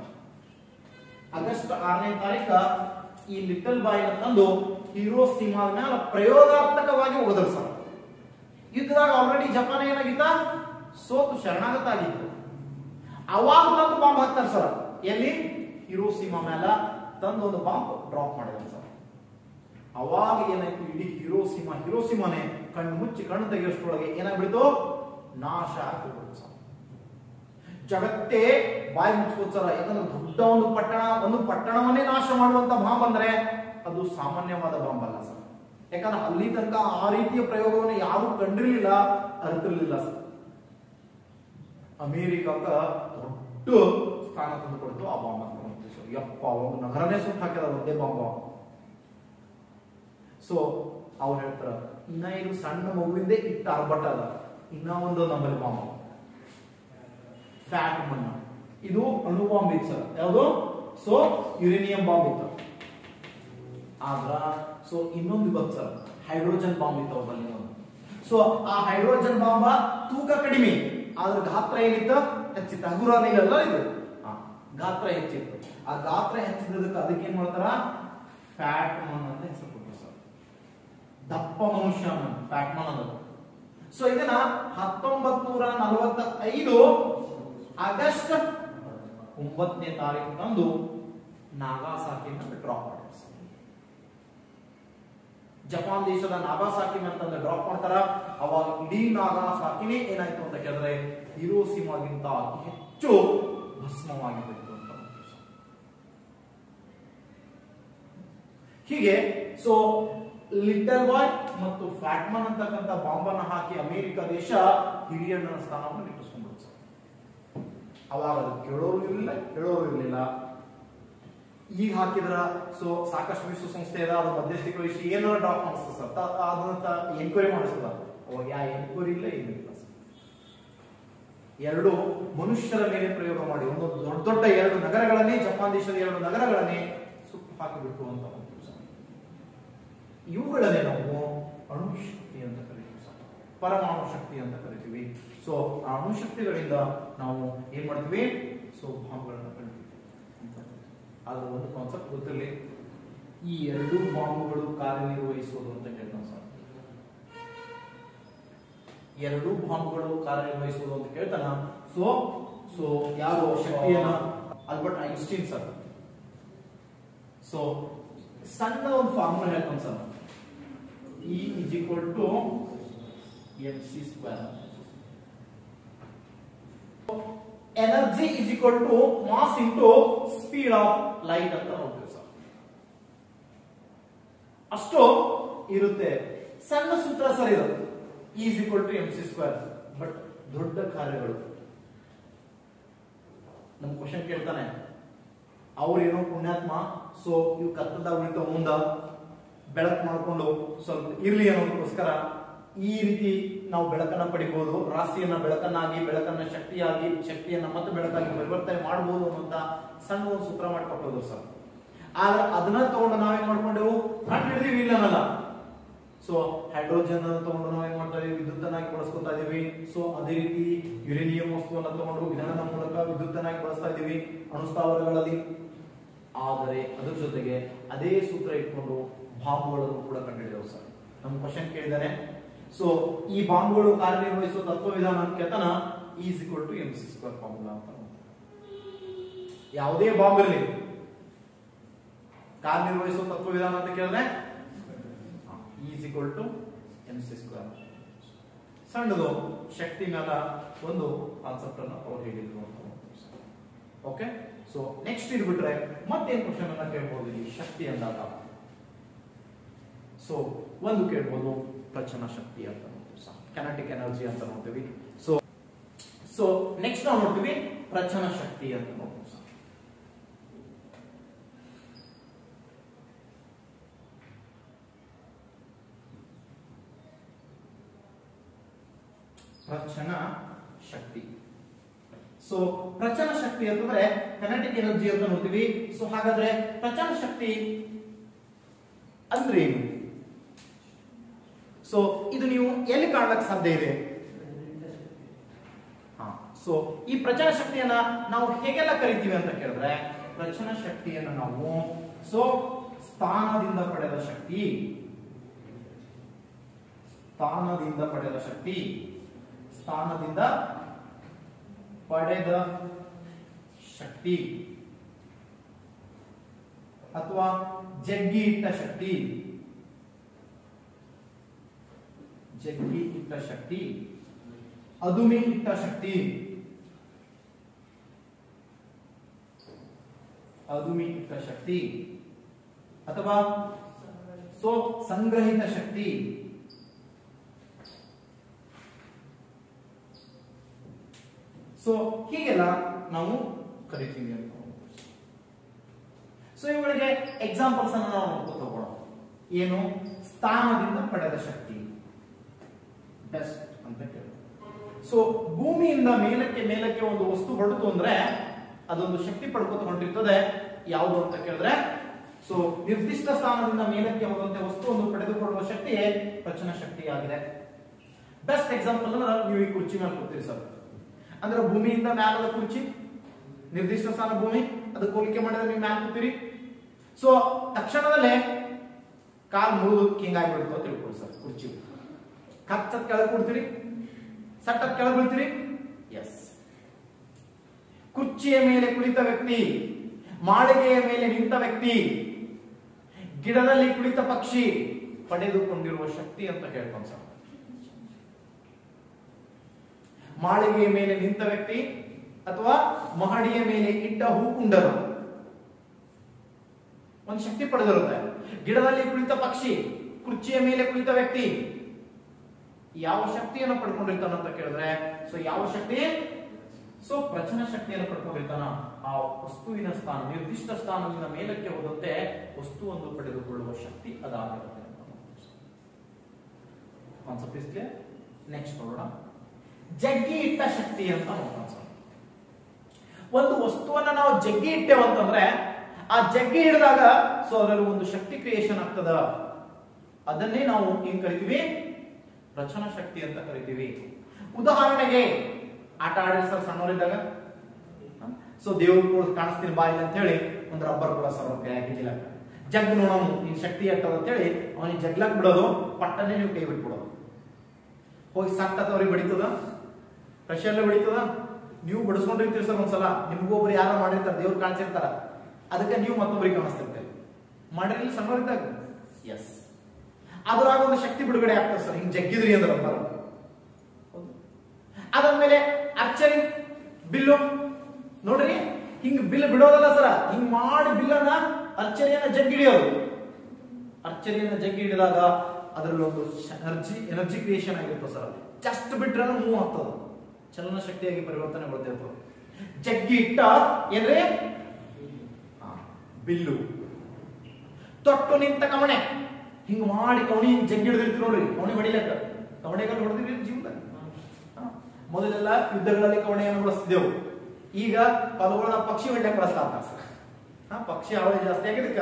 ಆಗಸ್ಟ್ 6ನೇ ತಾರೀಕ ಈ ಲಿಟಲ್ ಬಾಯ್ ತಂದು ಹಿರೋಶಿಮಾ ಮೇಲೆ ಪ್ರಯೋಗಾತ್ಮಕವಾಗಿ ಹೋದ್ರು ಸರ್. ಯುದ್ಧದಾಗ ಆಲ್ರೆಡಿ ಜಪಾನ್ ಏನಾಗಿತ್ತ, ಸೋತು ಶರಣಾಗತ ಆಗಿತ್ತು. ಅವಾಗ ತಂದು ಬಾಂಬ್ ಹಾಕ್ತಾರೆ ಸರ್. ಎಲ್ಲಿ? ಹಿರೋಶಿಮಾ ಮೇಲೆ ತಂದು ಒಂದು ಬಾಂಬ್ ಡ್ರಾಪ್ ಮಾಡಿದ್ರು ಸರ್. ಅವಾಗ ಏನಾಯ್ತು, ಇಡೀ ಹಿರೋಶಿಮಾನೆ ಕಣ್ಣು ಮುಚ್ಚಿ ಕಣ್ಣು ತೆಗೆಯೋಷ್ಟೊಳಗೆ ಏನಾಗ್ಬಿಡ್ತು, ನಾಶ ಆಗ್ಬಿಡ್ತು ಸರ್. ಜಗತ್ತೇ ಬಾಯಿ ಮುಚ್ಕೋತ ಸರ್. ಯಾಕಂದ್ರೆ ದೊಡ್ಡ ಒಂದು ಪಟ್ಟಣವನ್ನೇ ನಾಶ ಮಾಡುವಂತ ಬಾಂಬ್ ಅಂದ್ರೆ ಅದು ಸಾಮಾನ್ಯವಾದ ಬಾಂಬ್ ಅಲ್ಲ ಸರ್. ಯಾಕಂದ್ರೆ ಅಲ್ಲಿ ತನಕ ಆ ರೀತಿಯ ಪ್ರಯೋಗವನ್ನು ಯಾರು ಕಂಡಿರ್ಲಿಲ್ಲ, ಅರಿತಿರ್ಲಿಲ್ಲ ಸರ್. ಅಮೆರಿಕಕ್ಕ ದೊಡ್ಡ ಸ್ಥಾನ ತಂದು ಕೊಡ್ತು ಆ ಬಾಂಬ್ ಅಂತ. ಯಪ್ಪ, ಒಂದು ನಗರನೇ ಸುಟ್ಟು ಹಾಕಿದ ಒಂದೇ ಬಾಂಬ್. ಸೊ ಅವ್ರು ಹೇಳ್ತಾರ ಇನ್ನ ಇದು ಸಣ್ಣ ಮಗುವಿಂದೇ ಇಟ್ಟು ಆರ್ಭಟ ಅದ, ಇನ್ನ ಒಂದು ನಮ್ಮಲ್ಲಿ ಬಾಂಬ್ ಫ್ಯಾಟ್ ಮಣ್ಣ, ಇದು ಅಣು ಬಾಂಬ್ ಇತ್ತು ಸರ್. ಯಾವುದು? ಸೊ ಯುರೇನಿಯಂ ಬಾಂಬ್ ಇತ್ತು. ಆದ್ರ ಸೊ ಇನ್ನೊಂದು ಗೊತ್ತು ಸರ್, ಹೈಡ್ರೋಜನ್ ಬಾಂಬ್ ಇತ್ತು ಅವರಲ್ಲಿ. ಸೊ ಆ ಹೈಡ್ರೋಜನ್ ಬಾಂಬ ತೂಕ ಕಡಿಮೆ ಆದ್ರ ಗಾತ್ರ ಏನಿತ್ತು ಹೆಚ್ಚಿತ್ತು. ಹಗುರನಿಲ್ಲ ಇದು, ಗಾತ್ರ ಹೆಚ್ಚಿತ್ತು. ಆ ಗಾತ್ರ ಹೆಚ್ಚಿದ್ದಕ್ಕೆ ಅದಕ್ಕೆ ಏನ್ ಮಾಡ್ತಾರ, ಫ್ಯಾಟ್ ಮನ್ ಅಂತ ಹೆಸರು ಕೊಟ್ಟರು ಸರ್. ದಪ್ಪ ಮನುಷ್ಯ ಫ್ಯಾಟ್ ಮನ್ ಅಂತ. ಸೊ ಇದನ್ನ 1945 ಆಗಸ್ಟ್ 9ನೇ ತಾರೀಕು ತಂದು ನಾಗಾಸಾಕಿ ಅಂತ ಡ್ರಾಪ್ ಮಾಡಿದ್ರು. ಜಪಾನ್ ದೇಶದ ನಾಗಾಸಾಕಿ ಅಂತಂದ್ರೆ ಡ್ರಾಪ್ ಮಾಡ್ತಾರ. ಅವಾಗ ಇಡೀ ನಾಗಾಸಾಕಿನೇ ಏನಾಯ್ತು ಅಂತ ಕೇಳಿದ್ರೆ ಹಿರೋಶಿಮಾಗಿಂತ ಅತಿ ಹೆಚ್ಚು ಭಸ್ಮವಾಗಿತ್ತು ಅಂತ. ಹೀಗೆ ಸೊ ಲಿಟಲ್ ಬಾಯ್ ಮತ್ತು ಫ್ಯಾಟ್ಮನ್ ಅಂತಕ್ಕಂಥ ಬಾಂಬನ್ನ ಹಾಕಿ ಅಮೆರಿಕ ದೇಶ ಹಿರಿಯಣ್ಣನ ಸ್ಥಾನವನ್ನು ಗಿಟ್ಟಿಸ್ಕೊಂಡ್ಬಿಡ್ತು. ಅವಾಗ ಅದು ಕೇಳೋರು ಇರಲಿಲ್ಲ, ಹೇಳೋರು ಇರಲಿಲ್ಲ. ಈಗ ಹಾಕಿದ್ರ ಸೊ ಸಾಕಷ್ಟು ವಿಶ್ವಸಂಸ್ಥೆ ಅದ, ಅದು ಮಧ್ಯಸ್ಥಿಕೆ ವಹಿಸಿ ಏನಾರ ಡ್ರಾಪ್ ಮಾಡಿಸ್ತದೆ ಸರ್, ಅದನ್ನ ಎನ್ಕ್ವೈರಿ ಮಾಡಿಸ್ತದ. ಅವಾಗ ಯಾ ಎನ್ಕ್ವೈರಿ ಇಲ್ಲ, ಏನಿಲ್ಲ ಸರ್. ಎರಡು ಮನುಷ್ಯರ ಮೇಲೆ ಪ್ರಯೋಗ ಮಾಡಿ ಒಂದು ದೊಡ್ಡ ದೊಡ್ಡ 2 ನಗರಗಳನ್ನೇ, ಜಪಾನ್ ದೇಶದ 2 ನಗರಗಳನ್ನೇ ಸುಟ್ಟು ಹಾಕಿಬಿಟ್ಟು ಅಂತ. ಇವುಗಳನ್ನೇ ನಾವು ಅಣುಶಕ್ತಿ ಅಂತ ಕರಿತೀವಿ ಸರ್, ಪರಮಾಣು ಶಕ್ತಿ ಅಂತ ಕರಿತೀವಿ. ಸೊ ಆ ಅಣುಶಕ್ತಿಗಳಿಂದ ನಾವು ಏನ್ ಮಾಡ್ತೀವಿ, ಸೊ ಬಾಂಬ್ಗಳನ್ನ ಕರಿತೀವಿ. ಆದ್ರೆ ಒಂದು ಕಾನ್ಸೆಪ್ಟ್ ಗೊತ್ತಿರಲಿ, ಈ 2 ಬಾಂಬುಗಳು ಕಾರ್ಯನಿರ್ವಹಿಸುವುದು ಅಂತ ಕೇಳ್ತಾನೆ ಸರ್. 2 ಬಾಂಬುಗಳು ಕಾರ್ಯನಿರ್ವಹಿಸುವುದು ಅಂತ ಕೇಳ್ತಾನ. ಸೊ ಯಾರು ಶಕ್ತಿಯನ್ನ, ಆಲ್ಬರ್ಟ್ ಐನ್ಸ್ಟೀನ್ ಸರ್. ಸೊ ಸಣ್ಣ ಒಂದು ಫಾರ್ಮುಲಾ ಹೇಳ್ತಾನೆ sir, E is equal to mc square. Energy is equal to mass into speed of light ಅಂತ ನೋಡ್ತೀವಿ ಸರ್. ಅಷ್ಟು ಇರುತ್ತೆ. ಸಣ್ಣ ಸೂತ್ರ ಸರ್ ಇದು, E is equal to mc square. But ದೊಡ್ಡ ಕಾರ್ಯಗಳು ನಮ್ ಕ್ವಶನ್ ಕೇಳ್ತಾನೆ, ಅವ್ರೇನೋ ಪುಣ್ಯಾತ್ಮ, ಸೊ ಇವು ಕತ್ತಲದಾಗ ಉಳಿತಾವ, ಮುಂದ ಬೆಳಕು ಮಾಡ್ಕೊಂಡು ಸ್ವಲ್ಪ ಇರ್ಲಿ ಅನ್ನೋದಕ್ಕೋಸ್ಕರ ಈ ರೀತಿ ನಾವು ಬೆಳಕನ್ನ ಪಡಿಬಹುದು, ರಾಶಿಯನ್ನ ಬೆಳಕನ್ನಾಗಿ, ಬೆಳಕನ್ನ ಶಕ್ತಿಯಾಗಿ, ಶಕ್ತಿಯನ್ನ ಮತ್ತೆ ಬೆಳಕಾಗಿ ಪರಿವರ್ತನೆ ಮಾಡಬಹುದು ಅನ್ನುವಂತ ಸಣ್ಣ ಒಂದು ಸೂತ್ರ ಮಾಡಿಕೊಟ್ಟೋದು ಸರ್. ಆದ್ರೆ ಅದನ್ನ ತಗೊಂಡು ನಾವೇನ್ ಮಾಡ್ಕೊಂಡೆವು, ಕಂಡು ಹಿಡಿದೀವಿ ಇಲ್ಲ ಅನ್ನಲ್ಲ. ಸೊ ಹೈಡ್ರೋಜನ್ ತಗೊಂಡು ನಾವೇನ್ ಮಾಡ್ತಾ ಇದೀವಿ, ವಿದ್ಯುತ್ತನ್ನಾಗಿ ಬಳಸ್ಕೊತಾ ಇದೀವಿ. ಸೊ ಅದೇ ರೀತಿ ಯುರೇನಿಯಂ ವಸ್ತುವನ್ನ ತಗೊಂಡು ವಿಧಾನದ ಮೂಲಕ ವಿದ್ಯುತ್ತನ್ನಾಗಿ ಬಳಸ್ತಾ ಇದೀವಿ ಅಣುಸ್ಥಾವರಗಳಲ್ಲಿ. ಆದರೆ ಅದ್ರ ಜೊತೆಗೆ ಅದೇ ಸೂತ್ರ ಇಟ್ಕೊಂಡು ಬಾಂಬುಗಳನ್ನು ಕೂಡ ಕಂಡುಹಿಡಿದವು ಸರ್. ನಮ್ಮ ಕ್ವಶನ್ ಕೇಳಿದಾನೆ, ಸೊ ಈ ಬಾಂಬುಗಳು ಕಾರ್ಯನಿರ್ವಹಿಸುವ ತತ್ವವಿಧಾನ ಅಂತ ಕೇಳ್ತಾನ, E is equal to mc square formula ಅಂತ. ಯಾವುದೇ ಬಾಂಬ್ ಇರಲಿ ಕಾರ್ಯನಿರ್ವಹಿಸುವ ತತ್ವವಿಧಾನ ಅಂತ ಕೇಳಿದ್ರೆ E is equal to mc square. ಸಣ್ಣದು ಶಕ್ತಿ ಮೇಲ ಒಂದು ಕಾನ್ಸೆಪ್ಟ್ ಅನ್ನು ಅವ್ರು ಹೇಳಿದ್ರು ಅಂತ. ಓಕೆ, ಸೊ ನೆಕ್ಸ್ಟ್ ಇದು ಬಿಟ್ರೆ ಮತ್ತೇನು ಕ್ವಶನ್ ಅನ್ನ ಕೇಳ್ಬೋದು ಈ ಶಕ್ತಿ ಅಂದಾಗ. ಸೊ ಒಂದು ಕೇಳ್ಬೋದು ಪ್ರಚನ ಶಕ್ತಿ ಅಂತ ನೋಡ್ತೀವಿ, ಕೆನೆಟಿಕ್ ಎನರ್ಜಿ ಅಂತ ನೋಡ್ತೀವಿ. ಸೊ ನೆಕ್ಸ್ಟ್ ನಾವು ನೋಡ್ತೀವಿ ಪ್ರಚನ ಶಕ್ತಿ ಅಂತ ನೋಡ್ತೀವಿ ಸರ್. ಪ್ರಚನ ಶಕ್ತಿ. ಸೊ ಪ್ರಚನ ಶಕ್ತಿ ಅಂತಂದ್ರೆ ಕೆನೆಟಿಕ್ ಎನರ್ಜಿ ಅಂತ ನೋಡ್ತೀವಿ. ಸೊ ಹಾಗಾದ್ರೆ ಪ್ರಚನ ಶಕ್ತಿ ಅಂದ್ರೆ ಏನು? ಸೊ ಇದು ನೀವು ಎಲ್ಲಿ ಕಾಣಲಿಕ್ಕೆ ಸಾಧ್ಯ ಇದೆ? ಸೊ ಈ ಪ್ರಚನ ಶಕ್ತಿಯನ್ನ ನಾವು ಹೇಗೆಲ್ಲ ಕರಿತೀವಿ ಅಂತ ಕೇಳಿದ್ರೆ, ಪ್ರಚನ ಶಕ್ತಿಯನ್ನ ನಾವು ಸೊ ಸ್ಥಾನದಿಂದ ಪಡೆದ ಶಕ್ತಿ, ಸ್ಥಾನದಿಂದ ಪಡೆದ ಶಕ್ತಿ, ಸ್ಥಾನದಿಂದ ಪಡೆದ ಶಕ್ತಿ, ಅಥವಾ ಜಗ್ಗಿ ಇಟ್ಟ ಶಕ್ತಿ, ಜಗ್ಗಿ ಇಟ್ಟ ಶಕ್ತಿ, ಅದುಮಿ ಇಟ್ಟ ಶಕ್ತಿ, ಅದುಮಿ ಇಟ್ಟ ಶಕ್ತಿ, ಅಥವಾ ಸೊ ಸಂಗ್ರಹಿತ ಶಕ್ತಿ, ಸೊ ಹೀಗೆಲ್ಲ ನಾವು ಕರಿತೀವಿ ಅಂತ. ಸೊ ಇವುಗಳಿಗೆ ಎಕ್ಸಾಂಪಲ್ಸ್ ಅನ್ನು ನಾವು ತಗೊಳ್ಳೋಣ. ಏನು? ಸ್ಥಾನದಿಂದ ಪಡೆದ ಶಕ್ತಿ ಬೆಸ್ಟ್ ಅಂತ ಕೇಳಿ. ಸೊ ಭೂಮಿಯಿಂದ ಮೇಲಕ್ಕೆ ಮೇಲಕ್ಕೆ ಒಂದು ವಸ್ತು ಹೊರಟಿತು ಅಂದ್ರೆ ಅದೊಂದು ಶಕ್ತಿ ಪಡ್ಕೋತ ಹೊಂಟಿರ್ತದೆ. ಯಾವುದು ಅಂತ ಕೇಳಿದ್ರೆ ಸೊ ನಿರ್ದಿಷ್ಟ ಸ್ಥಾನದಿಂದ ಮೇಲಕ್ಕೆ ಹೋದಂತೆ ವಸ್ತುವನ್ನು ಪಡೆದುಕೊಳ್ಳುವ ಶಕ್ತಿಯೇ ಪ್ರಚನ ಶಕ್ತಿಯಾಗಿದೆ. ಬೆಸ್ಟ್ ಎಕ್ಸಾಂಪಲ್ ನೀವು ಈ ಕುರ್ಚಿ ಮೇಲೆ ಕೂರ್ತೀರಿ ಸರ್, ಅಂದ್ರೆ ಭೂಮಿಯಿಂದ ಮ್ಯಾಲದ ಕುರ್ಚಿ, ನಿರ್ದಿಷ್ಟ ಸ್ಥಾನ ಭೂಮಿ, ಅದು ಹೋಲಿಕೆ ಮಾಡಿದ್ರೆ ನೀವು ಮ್ಯಾಲ ಕೂತೀರಿ. ಸೊ ತಕ್ಷಣದಲ್ಲೇ ಕಾಲ್ ಮುರಿದು ಹಿಂಗಾಗ್ಬಿಡ್ತು ತಿಳ್ಕೊಳ್ಳಿ ಸರ್. ಕುರ್ಚಿ ಕಚ್ಚತ್ ಕೆಳಗೆ ಕೊಡ್ತೀರಿ, ಸಟ್ಟತ್ ಕೆಳಗೆ ಬೀಳ್ತೀರಿ. ಎಸ್, ಕುರ್ಚಿಯ ಮೇಲೆ ಕುಳಿತ ವ್ಯಕ್ತಿ, ಮಾಳಿಗೆಯ ಮೇಲೆ ನಿಂತ ವ್ಯಕ್ತಿ, ಗಿಡದಲ್ಲಿ ಕುಳಿತ ಪಕ್ಷಿ ಪಡೆದುಕೊಂಡಿರುವ ಶಕ್ತಿ ಅಂತ ಹೇಳ್ಕೊಂಡು ಸರ್. ಮಾಳಿಗೆಯ ಮೇಲೆ ನಿಂತ ವ್ಯಕ್ತಿ ಅಥವಾ ಮಹಡಿಯ ಮೇಲೆ ಇಟ್ಟ ಹೂಕುಂಡರು ಒಂದು ಶಕ್ತಿ ಪಡೆದಿರುತ್ತೆ. ಗಿಡದಲ್ಲಿ ಕುಳಿತ ಪಕ್ಷಿ, ಕುರ್ಚಿಯ ಮೇಲೆ ಕುಳಿತ ವ್ಯಕ್ತಿ ಯಾವ ಶಕ್ತಿಯನ್ನು ಪಡ್ಕೊಂಡಿರ್ತಾನ ಅಂತ ಕೇಳಿದ್ರೆ ಸೊ ಯಾವ ಶಕ್ತಿ? ಸೊ ಪ್ರಚನ ಶಕ್ತಿಯನ್ನು ಪಡ್ಕೊಂಡಿರ್ತಾನ. ಆ ವಸ್ತುವಿನ ಸ್ಥಾನ, ನಿರ್ದಿಷ್ಟ ಸ್ಥಾನದಿಂದ ಮೇಲಕ್ಕೆ ಹೋದಂತೆ ವಸ್ತುವನ್ನು ಪಡೆದುಕೊಳ್ಳುವ ಶಕ್ತಿ ಅದಾಗಿರುತ್ತೆ. ನೆಕ್ಸ್ಟ್ ನೋಡೋಣ, ಜಗ್ಗಿ ಇಟ್ಟ ಶಕ್ತಿ ಅಂತ ನೋಡೋಣ ಸರ್. ಒಂದು ವಸ್ತುವನ್ನ ನಾವು ಜಗ್ಗಿ ಇಟ್ಟೆವು ಅಂತಂದ್ರೆ ಆ ಜಗ್ಗಿ ಹಿಡಿದಾಗ ಸೊ ಅದರಲ್ಲಿ ಒಂದು ಶಕ್ತಿ ಕ್ರಿಯೇಷನ್ ಆಗ್ತದ. ಅದನ್ನೇ ನಾವು ಏನ್ ಕರಿತೀವಿ? ರಚನ ಶಕ್ತಿ ಅಂತ ಕರಿತೀವಿ. ಉದಾಹರಣೆಗೆ ಆಟ ಆಡಿರಿ ಸರ್ ಸಣ್ಣವರಿದ್ದಾಗ. ಸೊ ದೇವ್ರು ಕಾಣಿಸ್ತೀನಿ ಬಾಯಿಲ್ಲ ಅಂತ ಹೇಳಿ ಒಂದು ರಬ್ಬರ್ ಕೂಡ ಸರ್ ಕೈ ಹಾಕಿದ್ದಿಲ್ಲ, ಜಗ್ ನೋಡೋಣ ನಿನ್ ಶಕ್ತಿ ಎಟ್ಟದ ಅಂತ ಹೇಳಿ ಅವನಿಗೆ ಜಗ್ಲಾಕ್ ಬಿಡೋದು, ಪಟ್ಟನೆ ನೀವು ಕೈ ಬಿಟ್ಬಿಡೋದು. ಹೋಗಿ ಸಟ್ಟದವ್ರಿಗೆ ಬಡಿತದ, ಪ್ರೆಷರ್ಲೆ ಬಡಿತದ. ನೀವು ಬಡಿಸ್ಕೊಂಡಿರ್ತೀರಿ ಸರ್ ಒಂದ್ಸಲ, ನಿಮ್ಗೊಬ್ರು ಯಾರ ಮಾಡಿರ್ತಾರೆ, ದೇವ್ರು ಕಾಣಿಸಿರ್ತಾರ, ಅದಕ್ಕೆ ನೀವು ಮತ್ತೊಬ್ಬರಿಗೆ ಕಾಣಿಸ್ತಿರ್ತೀರಿ. ಮಾಡಿರಲಿ ಸಣ್ಣವರಿದ್ದಾಗ. ಎಸ್, ಅದ್ರಾಗ ಒಂದು ಶಕ್ತಿ ಬಿಡುಗಡೆ ಆಗ್ತದೆ ಸರ್, ಹಿಂಗ್ ಜಗ್ಗಿದ್ರಿ ಅಂದ್ರೆ ರಬ್ಬರ್. ಅದಾದ್ಮೇಲೆ ಅರ್ಚರಿ ಬಿಲ್ಲು ನೋಡ್ರಿ, ಹಿಂಗ್ ಬಿಲ್ ಬಿಡೋದಲ್ಲ ಸರ, ಹಿಂಗ್ ಮಾಡಿ ಬಿಲ್ಲನ್ನ ಅರ್ಚರಿಯನ್ನ ಜಗ್ಗಿಡಿಯೋದು. ಅರ್ಚರಿಯನ್ನ ಜಗ್ಗಿ ಹಿಡಿದಾಗ ಅದರಲ್ಲಿ ಒಂದು ಎನರ್ಜಿ ಕ್ರಿಯೇಷನ್ ಆಗಿರ್ತದೆ ಸರ್. ಜಸ್ಟ್ ಬಿಟ್ರೆ ಮೂವ್ ಆಗ್ತದ, ಚಲನ ಶಕ್ತಿಯಾಗಿ ಪರಿವರ್ತನೆ ಬರ್ತಿರ್ತದೆ. ಜಗ್ಗಿ ಇಟ್ಟ ಏನ್ರಿ ಬಿಲ್ಲು. ತೊಟ್ಟು ನಿಂತ ಕವಣೆ, ಹಿಂಗ್ ಮಾಡಿ ಕವಣಿ ಜಗ್ಗಿ ಹಿಡಿದಿರ್ತೀವಿ ನೋಡ್ರಿ, ಕವಣಿ ಹೊಡಿಲಕ್ಕ. ಕವಣೆಗಳು ಹೊಡೆದಿರಿ ಜೀವನದಾಗ. ಮೊದಲೆಲ್ಲ ಯುದ್ಧಗಳಲ್ಲಿ ಕವಣೆಯನ್ನು ಬಳಸ್ತಿದ್ದೆವು, ಈಗ ಪದಗಳನ್ನ ಪಕ್ಷಿ ಹೊಡ್ಲಿಕ್ಕೆ ಬಳಸ್ತಾ ಸರ್. ಪಕ್ಷಿ ಹಾವಳಿ ಜಾಸ್ತಿ ಆಗಿದ್ದಕ್ಕ